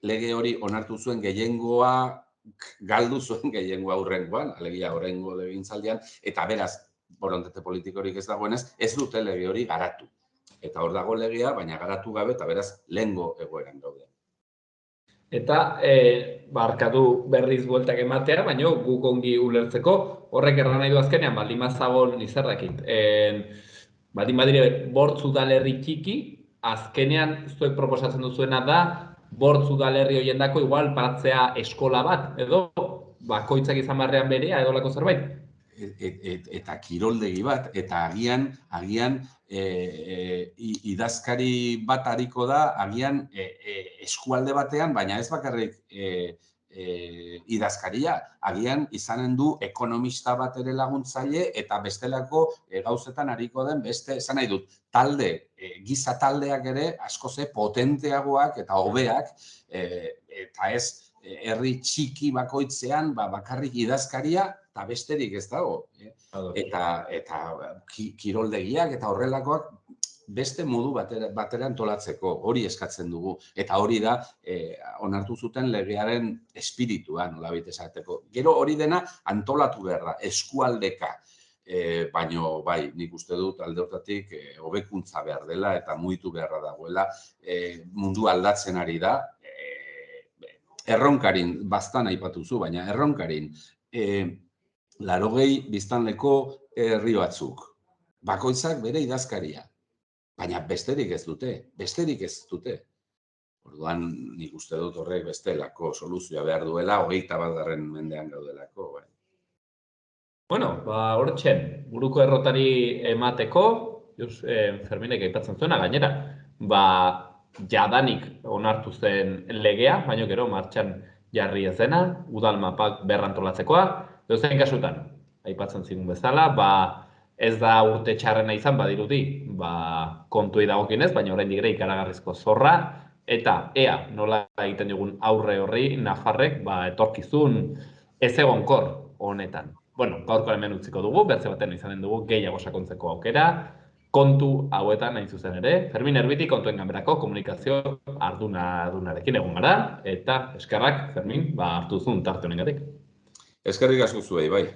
Speaker 3: lege hori onartu zuen gehiengoa, galdu zuen gehiengoa hurrengoan, alegia horrengo legegintzaldian, eta beraz, borondate politikorik ez dagoenez, ez dute lege hori garatu. Eta hor dago legea, baina garatu gabe, eta beraz, lehengo egoeran gaude.
Speaker 1: Eta barkatu berriz bueltak ematea, baina guk ongi ulertzeko, horrek erran nahi du azkenean, baldin mazagon izerdakit. Baldin badire bortz udalerri txiki, azkenean zuek proposatzen duzuena da, bortz udalerri horiendako igual paratzea eskola bat, edo bakoitzak izan barrean berea, edo lako zerbait.
Speaker 3: Eta kiroldegi bat, eta agian idazkari bat hariko da, agian eskualde batean, baina ez bakarrik idazkaria, agian izanen du ekonomista bat ere laguntzaile eta bestelako gauzetan hariko den beste, esan nahi dut, giza taldeak ere askoz potenteagoak eta hobeak, eta ez herri txiki bakoitzean bakarrik idazkaria eta besterik ez dago. Eta kiroldegiak eta horrelakoak beste modu batera antolatzeko, hori eskatzen dugu. Eta hori da onartu zuten legearen espiritua, nolabait esateko. Gero hori dena antolatu behar da, eskualdeka. baino bai, nik uste dut alde hortatik hobekuntza behar dela eta mugitu beharra dagoela, mundu aldatzen ari da, erronkarin, bastan aipatuzu, baina erronkarin, 80 biztanleko herri batzuk, bakoitzak bere idazkaria, baina besterik ez dute. Orduan, nik uste dut horrek bestelako soluzioa behar duela, 21. mendean gaudelako. Bai.
Speaker 1: Bueno, hortxen, buruko errotari emateko, Ferminek aipatzen zuena, gainera, jadanik onartu zen legea, baina gero martxan jarri ez dena, udal mapak berrantolatzekoa, dozein kasutan, aipatzen zigun bezala, ez da urte txarrena izan badirudi, kontuei dagokienez, baina oraindik ere ikaragarrizko zorra, eta ea nola egiten dugun aurre horri Nafarrek etorkizun ezegonkor honetan. Bueno, gaurkoan hemen utziko dugu, bertze baten izanen dugu gehiago sakontzeko aukera, kontu hauetan hain zuzen ere, Fermin Erbitik kontuen ganberako komunikazio ardunarekin egon gara, eta eskerrak, Fermin, hartu duzun tarte honengatik.
Speaker 3: Eskerrik asko zuei, bai.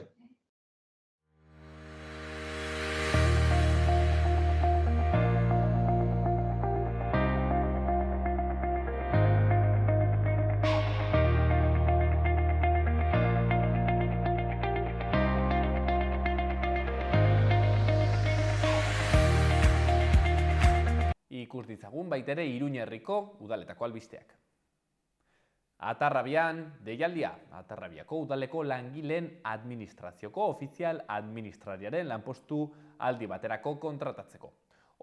Speaker 1: Ikus ditzagun baitere Iruñerriko udaletako albisteak. Atarrabian, deialdia, Atarrabiako udaleko langileen administrazioko ofizial administrariaren lanpostu aldi baterako kontratatzeko.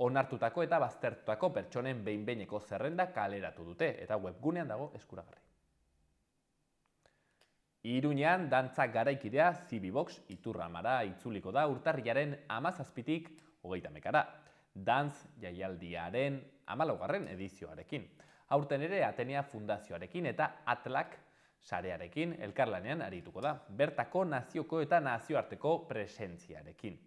Speaker 1: Onartutako eta baztertutako pertsonen behin-behineko zerrenda kaleratu dute eta webgunean dago eskuragarri. Iruñean dantza garaikidea Zibibox Iturramara itzuliko da urtarrilaren 17tik 30 Dantz jaialdiaren 14. edizioarekin. Aurten ere Atenea Fundazioarekin eta Atlak sarearekin elkarlanean arituko da, bertako nazioko eta nazioarteko presentziarekin.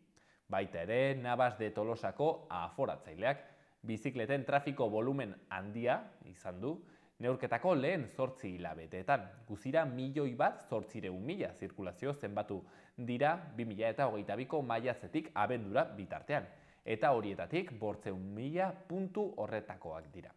Speaker 1: Baita ere, Navas de Tolosako aforatzaileak bizikleten trafiko volumen handia izan du, neurketako lehen 8 hilabeteetan. Guzira 1.800.000 zirkulazio zenbatu dira 2022ko maiatzetik abendura bitartean. Eta horietatik 500.000 puntu horretakoak dira.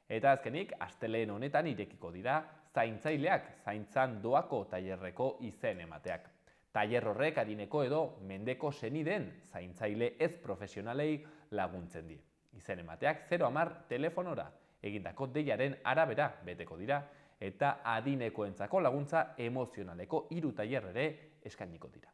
Speaker 1: Eta azkenik, astelehen honetan irekiko dira zaintzaileak zaintzan doako tailerreko izen emateak. Tailer horrek adineko edo mendeko senideen zaintzaile ez profesionalei laguntzen die. Izen emateak 010 telefonora egindako deiaren arabera beteko dira eta adinekoentzako laguntza emozionaleko 3 tailer ere eskainiko dira.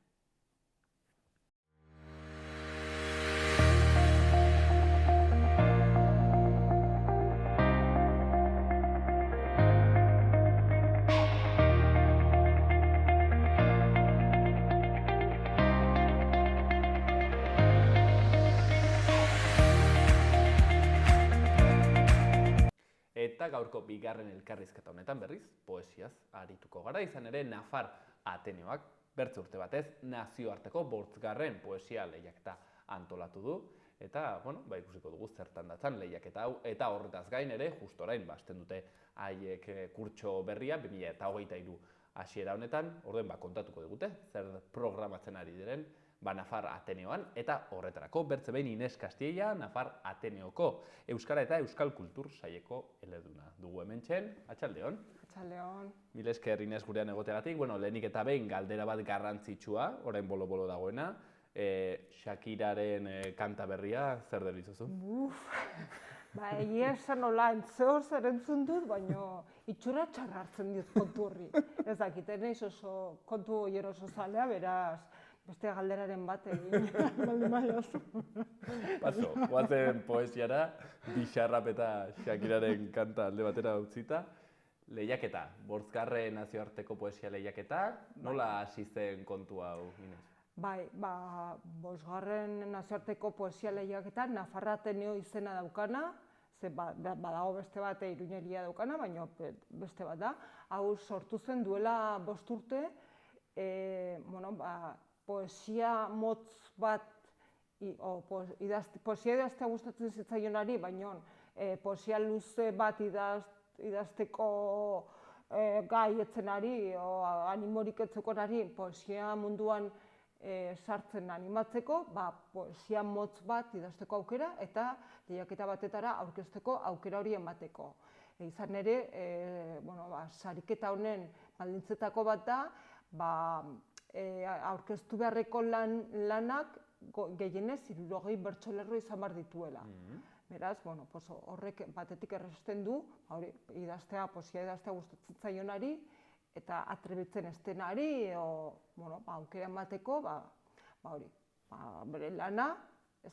Speaker 1: Eta gaurko bigarren elkarrizketa honetan berriz, poesiaz arituko gara, izan ere Nafar Ateneoak bertze urte batez nazioarteko 5. poesia lehiaketa antolatu du. Eta, ikusiko dugu zertan datzan lehiaketa hau, eta horretaz gain ere, just orain, hasten dute haiek kurtso berria, 2023 hasiera honetan, orduen kontatuko digute, zer programatzen ari diren, Nafar Ateneoan, eta horretarako bertze behin Ines Castilla, Nafar Ateneoko Euskara eta Euskal Kultur saieko eleduna dugu hementxen. Atxaldeon.
Speaker 4: Atxaldeon.
Speaker 1: Mil esker Ines gurean egoteagatik. Lehenik eta behin galdera bat garrantzitsua, orain bolo-bolo dagoena. Shakiraren kanta berria, zer deritzozu?
Speaker 4: Egia esan nola zer entzun dut, baina itxura txarra hartzen dit kontu horri. Ez dakiten naiz oso kontu horien oso zalea, beraz, beste galderaren bat egin.
Speaker 1: Paso, guazen poesiara, Bixarrap eta Shakiraren kanta alde batera utzita. Lehiaketa, 5. nazioarteko poesia lehiaketa, nola hasi zen kontu hau, Ines?
Speaker 4: Bai, 5. nazioarteko poesia lehiaketa Nafar Ateneo izena daukana, ze badago beste bat Iruñeria daukana, baina beste bat da. Hau sortu zen duela 5 urte, poesia motz bat, poesia idaztea gustatzen zitzaionari, baina poesia luze bat idazteko gai etzenari, animorik etzekonari, poesia munduan sartzen animatzeko, poesia motz bat idazteko aukera eta lehiaketa batetara aurkezteko aukera hori emateko. Izan ere, sariketa honen baldintzetako bat da, aurkeztu beharreko lanak gehienez 60 bertsolerro izan behar dituela. Beraz, horrek batetik erresten du, idaztea, poesia idaztea gustatzen zaionari, eta atrebitzen ez denari, aukera emateko, bere lana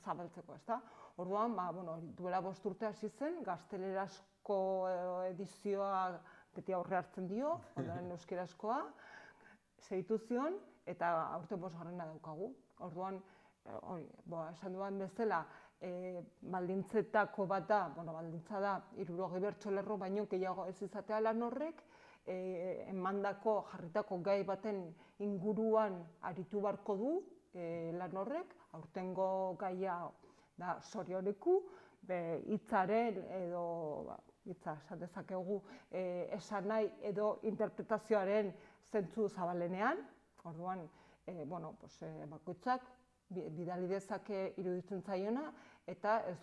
Speaker 4: zabaltzeko, ezta? Orduan, duela 5 urte hasi zen, gaztelerazko edizioa beti aurre hartzen dio, ondoren euskerazkoa, segitu zion, eta aurten 5. daukagu. Orduan, esan duan bezala, baldintzetako bat da, baldintza da, 60 bertsolerro baino gehiago ez izatea lan horrek, emandako jarritako gai baten inguruan aritu beharko du lan horrek, aurtengo gaia da zorioneku, hitzaren edo, hitza esan dezakegu, esan nahi edo interpretazioaren zentzu zabalenean, orduan, bakoitzak bidali dezake iruditzen zaiona, eta ez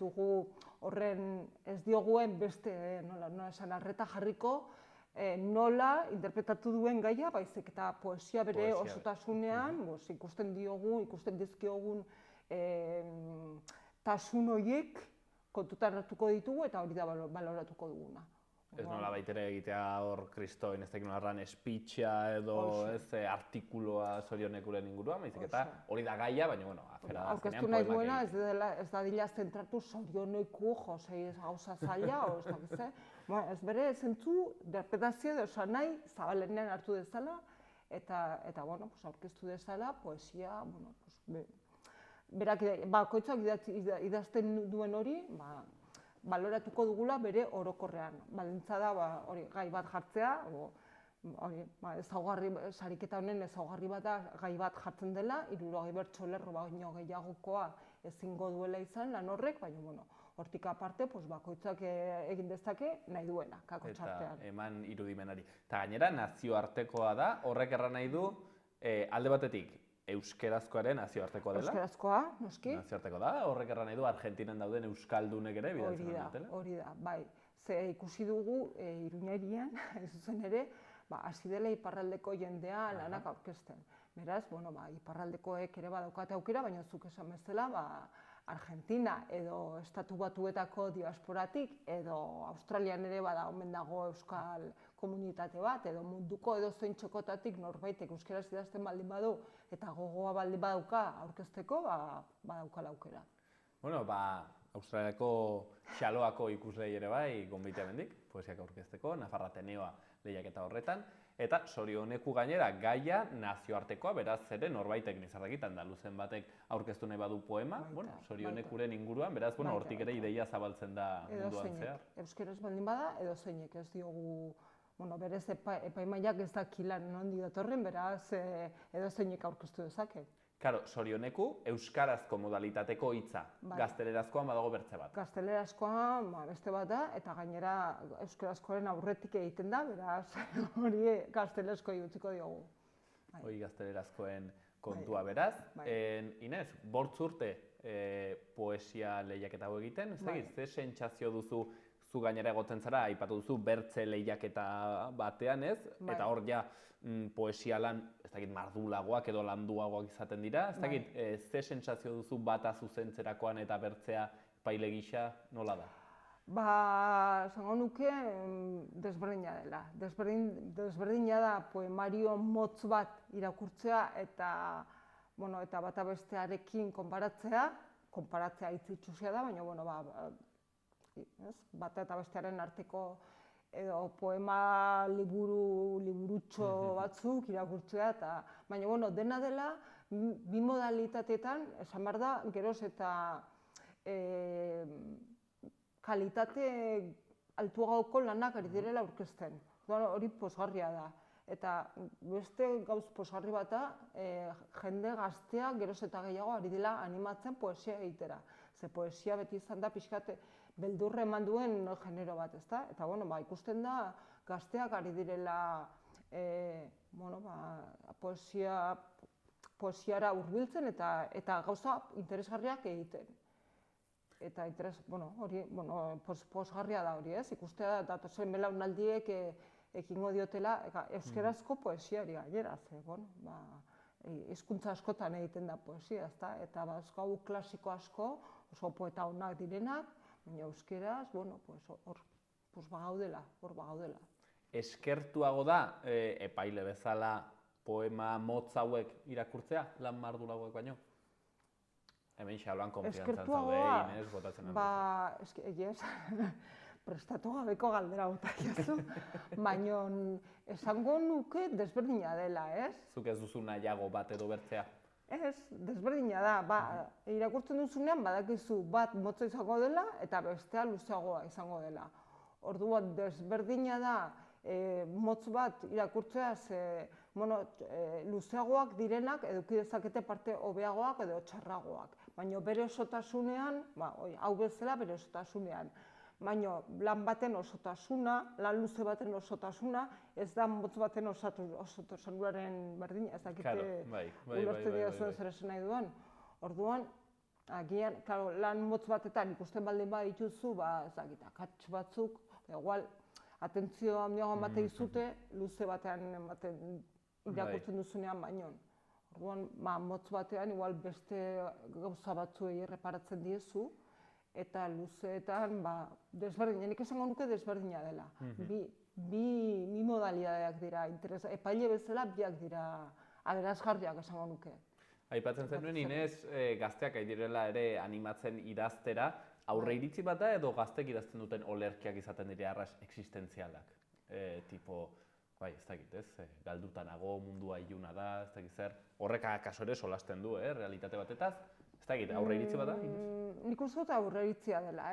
Speaker 4: dioguen beste, nola esan, arreta jarriko, nola interpretatu duen gaia, baizik eta poesia bere osotasunean, ikusten dizkiogun tasun horiek kontutan hartuko ditugu eta hori da baloratuko duguna.
Speaker 1: Ez nola baitere egitea hor kristoen, ez dakit nolarran espitxa edo artikuloa zorionekuren inguruan, baizik eta hori da gaia, baina afera da azkenean poemak egin.
Speaker 4: Aurkeztu nahi duena ez dadila zentratu zorioneku josei gauza zaila, ez bere zentzu interpretazio edo esan nahi zabalenean hartu dezala, eta aurkeztu dezala poesia, berak bakoitzak idazten duen hori, baloratuko dugula bere orokorrean. Baldintza da gai bat jartzea, sariketa honen ezaugarri bat da gai bat jartzen dela, 60 bertsolerro baino gehiagokoa ezingo duela izan lan horrek, baina hortik aparte bakoitzak egin dezake nahi duena, kakotxartean.
Speaker 1: Eta eman irudimenari. Eta gainera nazioartekoa da, horrek erran nahi du alde batetik euskerazkoaren nazioartekoa dela.
Speaker 4: Euskerazkoa, noski.
Speaker 1: Nazioarteko da, horrek erran nahi du Argentinan dauden euskaldunek ere bidaltzen dutela.
Speaker 4: Hori da, bai. Ze ikusi dugu Iruñerian, zuzen ere, hasi dela iparraldeko jendea lanak aurkezten. Beraz, iparraldekoek ere badaukate aukera, baina zuk esan bezala, Argentina edo Estatu Batuetako diasporatik edo Australian ere omen dago euskal komunitate bat, edo munduko edo zein txokotatik norbaitek euskeraz idazten baldin badu eta gogoa baldin badauka aurkezteko, badaukala aukera.
Speaker 1: Australiako Xaloako ikuslei ere bai gonbitea bendik, poesiak aurkezteko, Nafarra Ateneoa lehiaketa horretan, eta zorioneku gainera gaia nazioartekoa, beraz ere norbaitek nizardakit andaluzen batek aurkeztu nahi badu poema, zorionekuren inguruan, beraz hortik ere ideia zabaltzen da munduan zehar.
Speaker 4: Euskeraz baldin bada, edo zeinek ez diogu, berez epaimaiak ez dakilan nondi datorren, beraz edo zeinek aurkeztu dezake.
Speaker 1: Karo, zorioneku euskarazko modalitateko hitza, gaztelerazkoan badago bertze bat.
Speaker 4: Gaztelerazkoan beste bat da, eta gainera euskarazkoaren aurretik egiten da, beraz hori gaztelezko utziko diogu.
Speaker 1: Hori gaztelerazkoen kontua beraz. Inez, 5 urte poesia lehiaketa hau egiten, ez dakit, ze sentsazio duzu zu gainera egoten zara, aipatu duzu bertze lehiaketa batean ez, eta hor ja poesia lan, ez dakit, mardulagoak edo landuagoak izaten dira, ez dakit, ze sentsazio duzu bata zuzentzerakoan eta bertzea paile gisa nola da?
Speaker 4: Zango nuke desberdina dela. Desberdina da poemario motz bat irakurtzea eta bata bestearekin konparatzea hitz itsusia da, baina bata eta bestearen arteko edo poema liburutxo batzuk irakurtzea, baina dena dela bi modalitateetan, esan behar da, geroz eta kalitate altuagoko lanak ari direla aurkezten. Hori pozgarria da. Eta beste gauz pozgarri bat da, jende gaztea geroz eta gehiago ari dela animatzen poesia egitera. Ze poesia beti izan da pixkat beldurra eman duen genero bat, ezta? Eta ikusten da gazteak ari direla poesia poesiara hurbiltzen eta gauza interesgarriak egiten. Eta pozgarria da hori, ez? Ikustea datozen belaunaldiek ekingo diotela euskerazko poesiari gainera, hizkuntza askotan egiten da poesia, ezta? Eta bazkau klasiko asko, oso poeta onak direnak, baina euskeraz, hor bagaudela.
Speaker 1: Eskertuago da, epaile bezala, poema motz hauek irakurtzea, lan mardul hauek baino? Hemen xaloan konfiantzan zaudein, ez, botatzen handizu.
Speaker 4: Egiez, prestatu gabeko galdera botakiazu, baina esango nuke desberdina dela, ez?
Speaker 1: Zuk ez duzu nahiago bat edo bertzea?
Speaker 4: Ez, desberdina da, irakurtzen duzunean badakizu bat motza izango dela eta bestea luzeagoa izango dela. Orduan desberdina da motz bat irakurtzea, luzeagoak direnak eduki dezakete parte hobeagoak edo txarragoak. Baina bere osotasunean, hau bezala bere osotasunean. Baina lan baten osotasuna, lan luze baten osotasuna, ez da motz baten osotasunaren berdina, ez dakite ulertzen dira zuen zer esan nahi duan. Orduan, agian, lan motz batetan ikusten baldin badituzu, ez dakit, akats batzuk, igual, atentzio handiago ematen dizute, luze batean irakurtzen duzunean baino. Orduan, motz batean, igual beste gauza batzuei erreparatzen diezu, eta luzeetan, desberdina, nik esango nuke desberdina dela. Bi modalidadeak dira, epaile bezala biak dira aberasgarriak esango nuke.
Speaker 1: Aipatzen zenuen, Inez, gazteak direla ere animatzen idaztera, aurre iritzi bat da edo gaztek idazten duten olerkiak izaten dira arras existentzialak? Tipo, ez dakit, galdutanago, mundua iluna da, ez dakit zer, horrek akaso ere solasten du, realitate batetaz, ez dakit, aurre iritzi bat da?
Speaker 4: Nik uste dut aurre iritzia dela,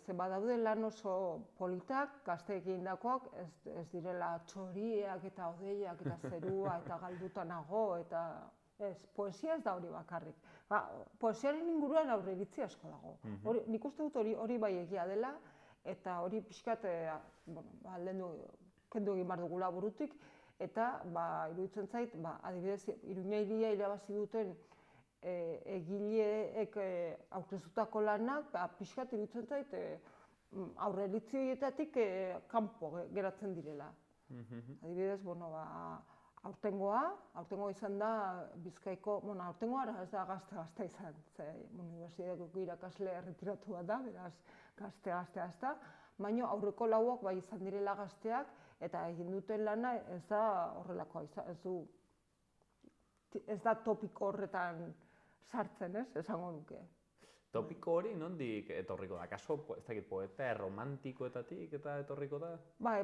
Speaker 4: ze badaude lan oso politak, gazteek egindakoak, ez direla txoriak eta hodeiak eta zerua eta galdutanago eta... Ez, poesia ez da hori bakarrik. Poesiaren inguruan aurre iritzi asko dago. Nik uste dut hori bai egia dela, eta hori pixkat, kendu egin behar dugula burutik, eta iruditzen zait, adibidez, Iruñairia irabazi duten egileek aurkeztutako lanak, pixkat iruditzen zait, aurre iritzi horietatik kanpo geratzen direla. Adibidez, aurtengoa izan da Bizkaiko, aurtengoa ez da gazte izan, unibertsitateko irakasle erretiratu bat da, beraz gaztea ez da, baina aurreko lauak bai izan direla gazteak eta egin duten lana ez da horrelakoa, ez da topiko horretan sartzen, esango nuke.
Speaker 1: Topiko hori nondik etorriko da? Kaso, ez dakit, poeta romantikoetatik eta etorriko da?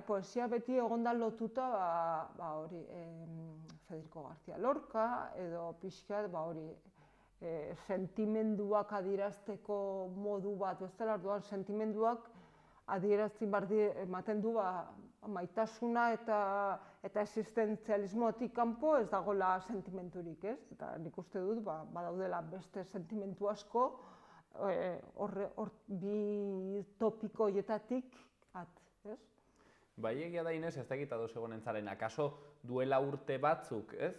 Speaker 4: Poesia beti egon da lotuta, Federico García Lorca, edo pixkat, sentimenduak adierazteko modu bat, bezala, orduan sentimenduak adierazten ematen du maitasuna eta existentzialismotik kanpo ez dagoela sentimenturik, ez? Eta nik uste dut, badaudela beste sentimentu asko, bi topiko horietatik ez?
Speaker 1: Bai egia da, Inez, ez dakit ados egonen zaren, akaso duela urte batzuk, ez?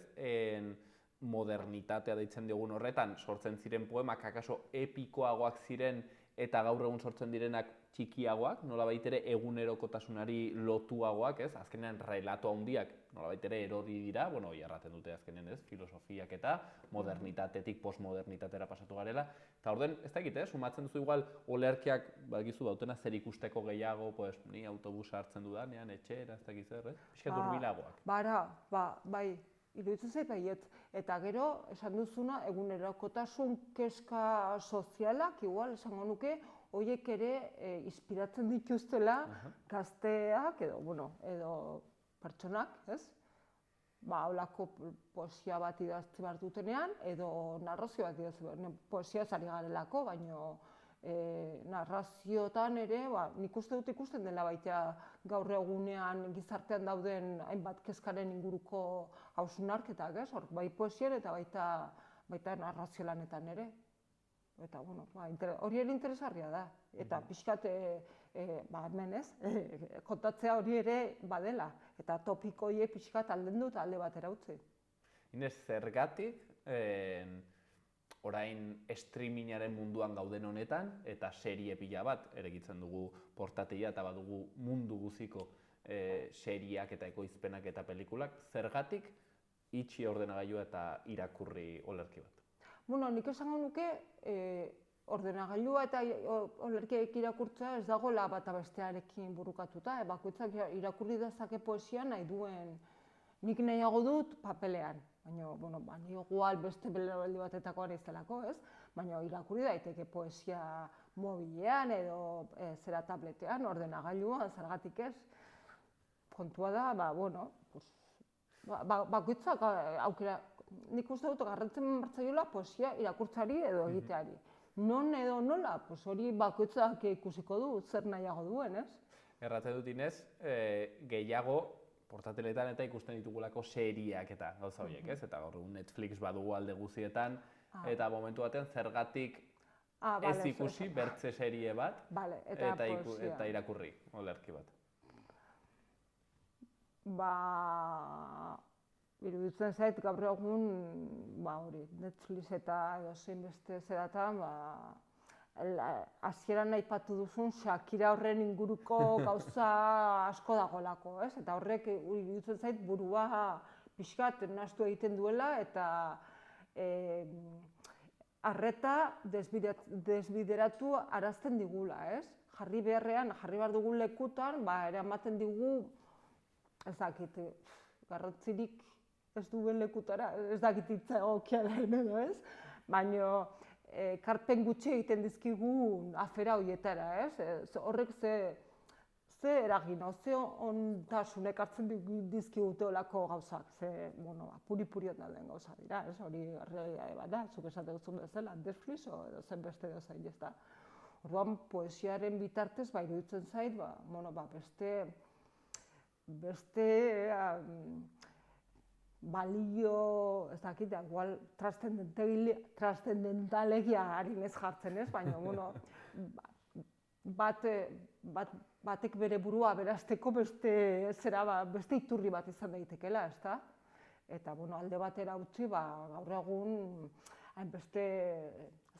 Speaker 1: Modernitatea deitzen diogun horretan, sortzen ziren poemak, akaso epikoagoak ziren eta gaur egun sortzen direnak txikiagoak, nolabait ere egunerokotasunari lotuagoak, ez? Azkenean relato handiak nolabait ere erori dira, erraten dute azkenean, ez? Filosofiak eta modernitatetik postmodernitatera pasatu garela. Eta orden, ez dakit, sumatzen duzu igual olerkiak, bakizu dautena zer ikusteko gehiago, ni autobusa hartzen dudanean, etxera, ez dakit zer, pixka durbilagoak.
Speaker 4: Bai, iruditzen zait baietz. Eta gero, esan duzuna, egunerokotasun kezka sozialak, igual, esango nuke, horiek ere inspiratzen dituztela gazteak edo pertsonak, ez? Holako poesia bat idazte behar dutenean, edo narrazio bat idazte behar, poesia ez ari garelako, baina narraziotan ere, nik uste dut ikusten dela baita gaur egunean gizartean dauden hainbat kezkaren inguruko hausnarketak, ez? Bai poesian eta baita narrazio lanetan ere. Eta, hori ere interesgarria da. Eta pixkat, hemen ez, kontatzea hori ere badela. Eta topiko horiek pixkat aldendu eta alde batera utzi.
Speaker 1: Ines, zergatik orain streamingaren munduan gauden honetan, eta serie pila bat, eregitzen dugu portatila eta badugu mundu guziko serieak eta ekoizpenak eta pelikulak, zergatik itxi ordenagailua eta irakurri olerki bat?
Speaker 4: Bueno, nik esango nuke ordenagailua eta olerkiak irakurtzea ez dagoela bata bestearekin burukatuta, bakoitzak irakurri dezake poesia nahi duen. Nik nahiago dut papelean, baina, bueno, ni igual beste belaunaldi batetakoa naizelako, ez? Baina irakurri daiteke poesia mobilean edo zera tabletean, ordenagailuan, zergatik ez? Kontua da, bueno, bakoitzak aukera, nik uste dut garrantzen bertzaiola poesia irakurtzari edo egiteari. Non edo nola, hori bakoitzak ikusiko du, zer nahiago duen, ez?
Speaker 1: Erratzen dut Inez, gehiago portateletan eta ikusten ditugulako serieak eta gauza horiek, ez? Eta gaur Netflix badugu alde guztietan, eta momentu batean zergatik ez ikusi bertze serie bat eta irakurri olerki bat.
Speaker 4: Iruditzen zait gaur egun Netflix eta edozein beste zeratan hasieran aipatu duzun Shakira horren inguruko gauza asko dagoelako, ez? Eta horrek iruditzen zait burua pixkat nahastu egiten duela eta arreta desbideratu arazten digula, ez? Jarri behar dugun lekutan, eramaten digu, ez dakit, garrantzirik ez duen lekutara, ez dakit hitza egokia den edo, ez? Baina ekarpen gutxi egiten dizkigun afera horietara, ez? Horrek ze eragin, ze ontasun ekartzen dizkigute olako gauzak, ze, puri-purion dauden gauza dira, ez? Hori errealitate bat da, zuk esate duzun bezala, Netflix edo zen beste dozain, ez da? Orduan, poesiaren bitartez, iruditzen zait, beste balio, ez dakit, igual trascendentalegia harinez jartzen ez, baina, batek bere burua berazteko beste iturri bat izan daitekela, ez da? Eta, alde batera utzi, gaur egun, hainbeste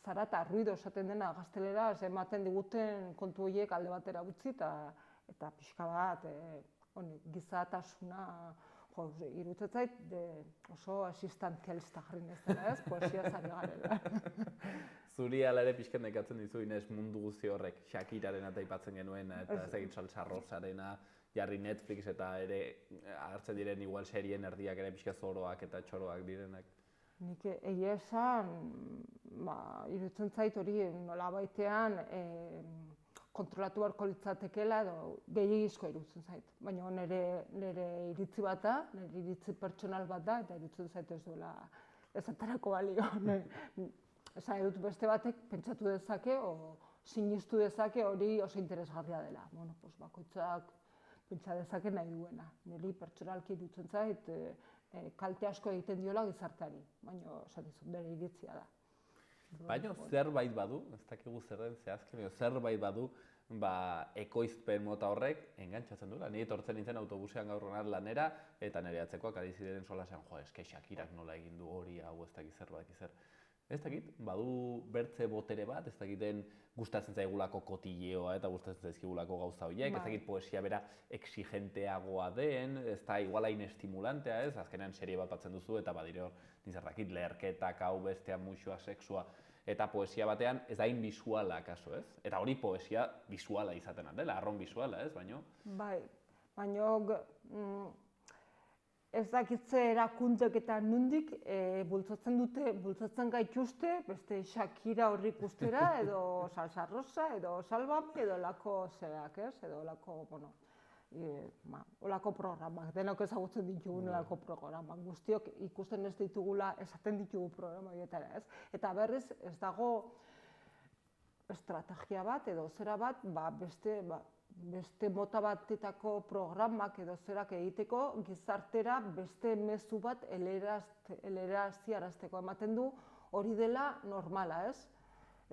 Speaker 4: zara eta ruido esaten dena gaztelera, ematen diguten kontu horiek alde batera utzi, eta pixka bat, gizatasuna, iruditzen zait oso existentzialista jarri nezela, ez? Poesia zari garela.
Speaker 1: Zuri ala ere pixkat nekatzen dizu Inez mundu guzti horrek, Shakirarena eta aipatzen genuen, eta ez egin Salsa Rosarena, jarri Netflix eta ere hartzen diren igual serien erdiak ere pixkat zoroak eta txoroak direnak.
Speaker 4: Nik egia esan, iruditzen zait hori nolabaitean kontrolatu beharko litzatekeela edo gehiagizko iruditzen zait. Baina nire iritzi bat da, nire iritzi pertsonal bat da, eta iruditzen zait ez duela ezatarako balio. Esan dut beste batek pentsatu dezake, o sinistu dezake hori oso interesgarria dela. Bakoitzak pentsa dezake nahi duena. Niri pertsonalki iruditzen zait kalte asko egiten diola gizarteari, baina nire iritzia da.
Speaker 1: Baina zerbait badu, ez dakigu zer den zehazki, zerbait badu ekoizpen mota horrek engantzatzen duela. Ni etortzen nintzen autobusean gaur lanera eta nire atzekoak ari ziren solasean, eske Shakirak nola egin du hori hau ez dakit zer. Ez dakit, badu bertze botere bat, ez dakiten gustatzen zaigulako kotileoa eta gustatzen zaizkigulako gauza horiek, ez dakit poesia bera exigenteagoa den, ez da igualain estimulantea, ez? Azkenean serie bat batzen duzu eta badire nizerrakit leherketak hau bestea muxua, sexua, eta poesia batean ez da hain bisuala kaso, ez? Eta hori poesia bisuala izaten dela, arron bisuala, ez?
Speaker 4: Bai, baina ez dakitze erakundek eta nondik bultzatzen gaituzte beste Shakira horri ikustera edo Salsa Rosa edo Sálvame edo olako zerak, ez? Edo olako programak, denok ezagutzen ditugun olako programak. Guztiok ikusten ez ditugula esaten ditugu programa horietara, ez? Eta berriz ez dago estrategia bat edo zera bat beste mota batetako programak edo zerak egiteko gizartera beste mezu bat helarazi arazteko ematen du hori dela normala, ez?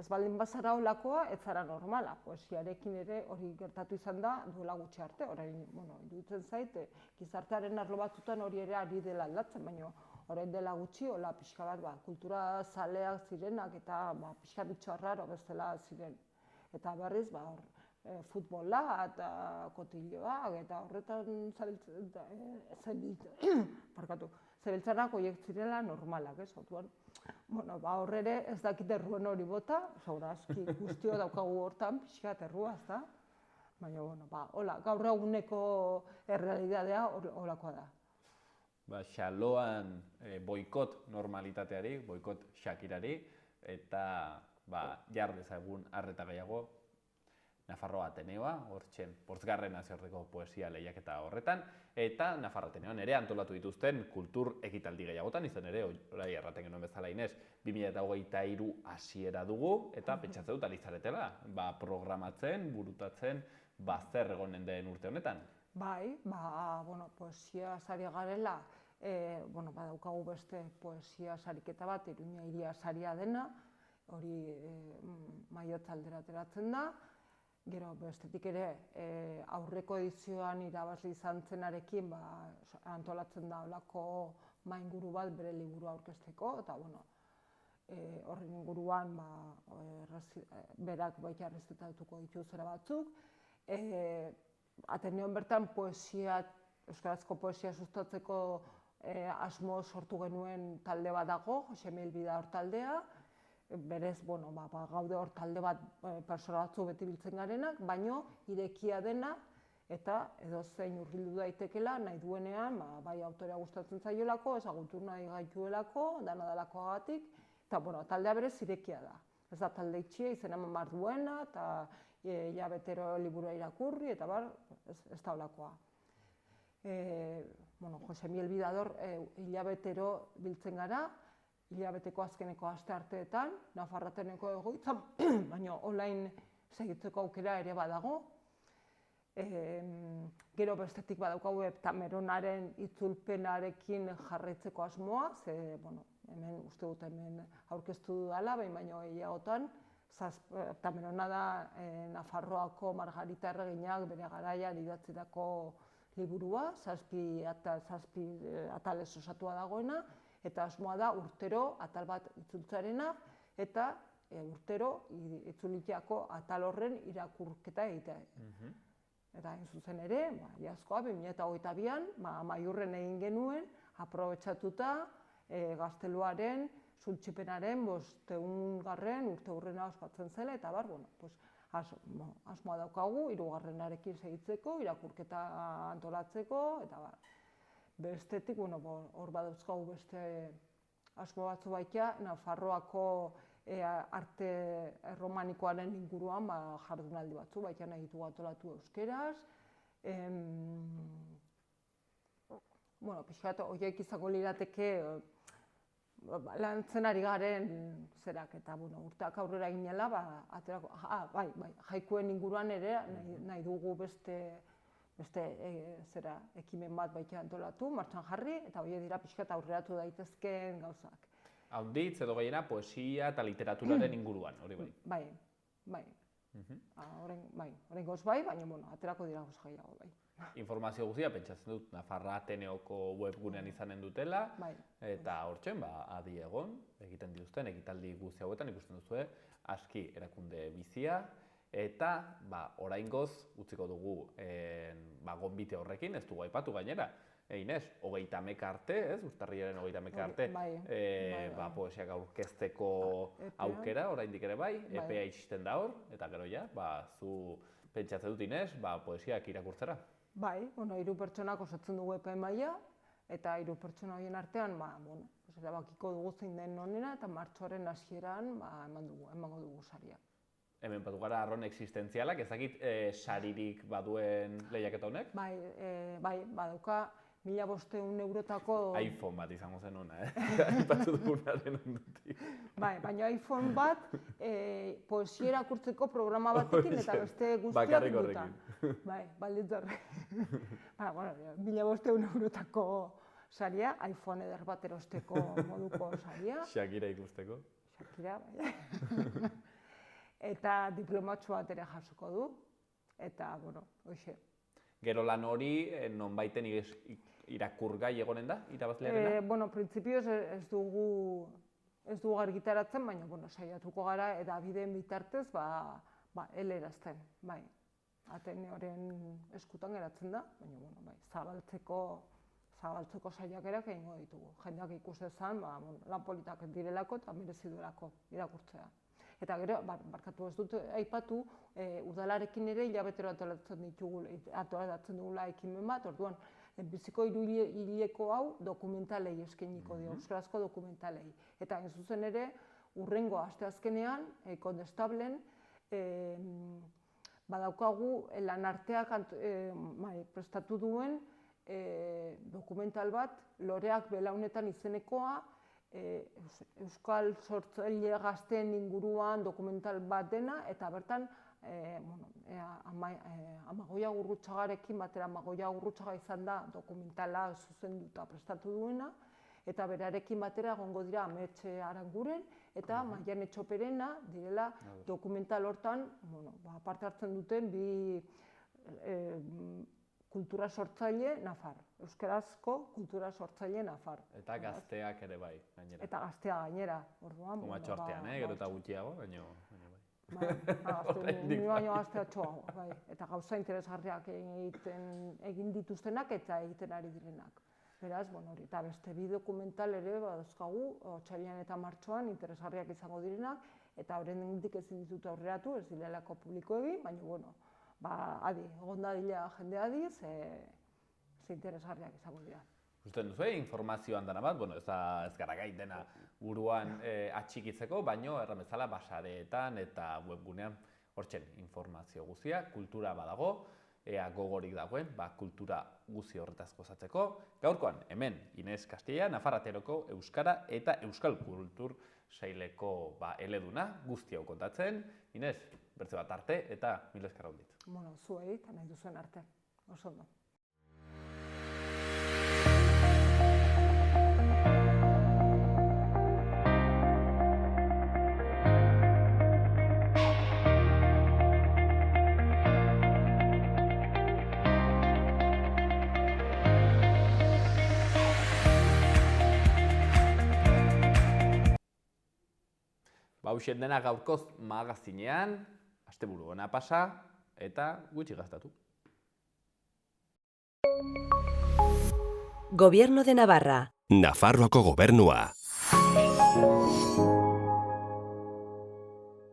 Speaker 4: Ez baldin bazara olakoa, ez zara normala. Poesiarekin ere hori gertatu izan da duela gutxi arte. Orain, iruditzen zait, gizartearen arlo batzutan hori ere ari dela aldatzen, baina Orain dela gutxi, hola pixka bat, kultura zaleak zirenak eta pixka bitxarraro bezala ziren. Eta berriz, futbola eta kotilloak eta horretan zebiltzanak horiek zirela normalak, ez? Hor ere ez dakit erruen hori bota, saurazki guztio daukagu hortan pixka errua, ez da? Baina, hola, gaur eguneko errealitatea holakoa da.
Speaker 1: Xaloan boikot normalitateari, boikot Shakirari, eta jar dezagun arreta gehiago Nafarroa Ateneoa, hortxen, 5. nazioarteko poesia lehiaketa horretan, eta Nafarroa Ateneoan ere antolatu dituzten kultur ekitaldi gehiagotan, izan ere, orai erraten genuen bezala Inez, 2023 hasiera dugu, eta pentsatzen dut alizaretela, programatzen, burutatzen, zer egonen den urte honetan.
Speaker 4: Bai, poesia sari garela, badaukagu beste poesia sariketa bat, Iruña Hiria saria dena, hori maiatza aldera ateratzen da. Gero, bestetik ere, aurreko edizioan irabazle izan zenarekin antolatzen da holako mainguru bat bere liburua aurkezteko, eta horren inguruan berak baita errezitatuko ditu zera batzuk. Ateneon bertan euskarazko poesia sustatzeko asmo sortu genuen talde bat dago, Jose Miguel Bidahor taldea. Berez, gaude hor talde bat pertsona batzu beti biltzen garenak, baino irekia dena eta edozein hurbildu daitekela nahi duenean, bai autorea gustatzen zaiolako, ezagutu nahi gaituelako, dana dalakoagatik, eta taldea berez irekia da. Ez da talde itxia, izen eman behar duena, eta hilabetero liburua irakurri, eta ez da holakoa. Jose Miguel Bidahor hilabetero biltzen gara, hilabeteko azkeneko astearteetan, Nafarroa Ateneko egoitzan, baina online segitzeko aukera ere badago. Gero bestetik badaukagu Heptameronaren itzulpenarekin jarraitzeko asmoa, hemen uste dut hemen aurkeztu dudala, baina gehiagotan, Heptamerona da Nafarroako Margarita Erreginak bere garaian idatzitako liburua, 7 atalez osatua dagoena, eta asmoa da urtero atal bat itzultzearena eta urtero itzuliteako atal horren irakurketa egitea. Eta hain zuzen ere, iazkoa 2022an, Amaiurren egin genuen, aprobetxatuta gazteluaren, Zultzipenaren 500. urteurrena ospatzen zela, eta asmoa daukagu, 3. segitzeko, irakurketa antolatzeko, eta bestetik, hor badauzkagu beste asmo batzu baita, Nafarroako arte erromanikoaren inguruan jardunaldi batzu, baita nahi ditugu antolatu euskeraz. Pixkat, horiek izango lirateke lantzen ari garen zerak, eta urteak aurrera ginela, jaikuen inguruan ere nahi dugu beste ekimen bat baita antolatu, martxan jarri, eta horiek dira pixkat aurreratu daitezkeen gauzak.
Speaker 1: Haunditz edo gehiena poesia eta literaturaren inguruan, hori bai?
Speaker 4: Bai. Horrengoz bai, baina aterako dira gauz gehiago bai.
Speaker 1: Informazio guztia, pentsatzen dut, Nafarroa Ateneoko webgunean izanen dutela, eta hortzen, adi egon, egiten dituzten, ekitaldi guzti hauetan ikusten duzue, aski erakunde bizia, eta oraingoz utziko dugu gonbite horrekin, ez dugu aipatu gainera. Inez, 30 arte, urtarrilaren 30 arte, poesiak aurkezteko aukera, oraindik ere bai, epea itxisten da hor, eta gero ja, zu pentsatzen dut Inez, poesiak irakurtzera.
Speaker 4: Bai, 3 pertsonak osatzen dugu epe maila, eta 3 pertsona horien artean, erabakiko dugu zein den onena, eta martxoaren hasieran emango dugu saria.
Speaker 1: Hemen batu gara arron existentzialak, ez dakit saririk baduen lehiaketa honek?
Speaker 4: Bai, badauka 1.500 eurotako...
Speaker 1: iPhone bat izango zen hona, aipatu dugunaren ondutik.
Speaker 4: Bai, baina iPhone bat poesia irakurtzeko programa batekin eta beste guztiak duta. Bai, balditz horrek. 1.500 eurotako saria, iPhone eder bat erosteko moduko saria.
Speaker 1: Shakira ikusteko.
Speaker 4: Shakira, bai. Eta diplomatxo bat ere jasoko du, eta, hoxe.
Speaker 1: Gero lan hori nonbaiten irakurgai egonen da, irabazlearena?
Speaker 4: Bueno, printzipioz ez dugu argitaratzen, baina saiatuko gara hedabideen bitartez helerazten, bai. Ateneoren eskutan geratzen da, baina zabaltzeko saiakerak egingo ditugu. Jendeak ikus dezan, lan politak direlako eta merezi duelako irakurtzea. Eta gero, barkatu ez dut aipatu, udalarekin ere hilabetero atolatzen dugula ekimen bat, orduan, biziko hiruhileko hau dokumentalei eskainiko dio, euskarazko dokumentalei. Eta hain zuzen ere, hurrengo asteazkenean, Kondestablen, badaukagu lanarteak prestatu duen dokumental bat, Loreak belaunetan izenekoa, euskal sortzaile gazteen inguruan dokumental bat dena, eta bertan Amagoia Gurrutxagarekin batera, Amagoia Gurrutxaga izan da dokumentala zuzenduta prestatu duena, eta berarekin batera egongo dira Ametxe Aranguren eta Maiane Txoperena direla dokumental hortan parte hartzen duten bi kultura sortzaile nafar, euskarazko kultura sortzaile nafar.
Speaker 1: Eta gazteak ere bai, gainera.
Speaker 4: Eta gaztea gainera, orduan.
Speaker 1: Komatxortean, gero eta gutxiago, baina bai.
Speaker 4: Ni baino gazteatxoago, bai. Eta gauza interesgarriak egin dituztenak eta egiten ari direnak. Beraz, hori, eta beste bi dokumental ere badazkagu, otsailean eta martxoan interesgarriak izango direnak, eta oraindik ezin ditut aurreratu, ez direlako publiko egin, baina, adi, egon dadila jende adi, ze interesgarriak izango dira.
Speaker 1: Usten duzu, informazio handana bat, ez gara gai dena buruan atxikitzeko, baino erramezala basareetan eta webgunean hortzen informazio guztia, kultura badago, ea gogorik dagoen, kultura guzi horretaz gozatzeko. Gaurkoan, hemen, Ines Castilla, Nafarrateroko Euskara eta Euskal Kultur saileko eleduna guzti hau kontatzen. Ines, bertze bat arte eta mila esker hondit.
Speaker 4: Zuei, eta nahi duzuen arte. Oso ondo.
Speaker 1: Hauxen dena gaurkoz magazinean, asteburu ona pasa eta gutxi gastatu.
Speaker 5: Gobierno de Navarra.
Speaker 6: Nafarroako gobernua.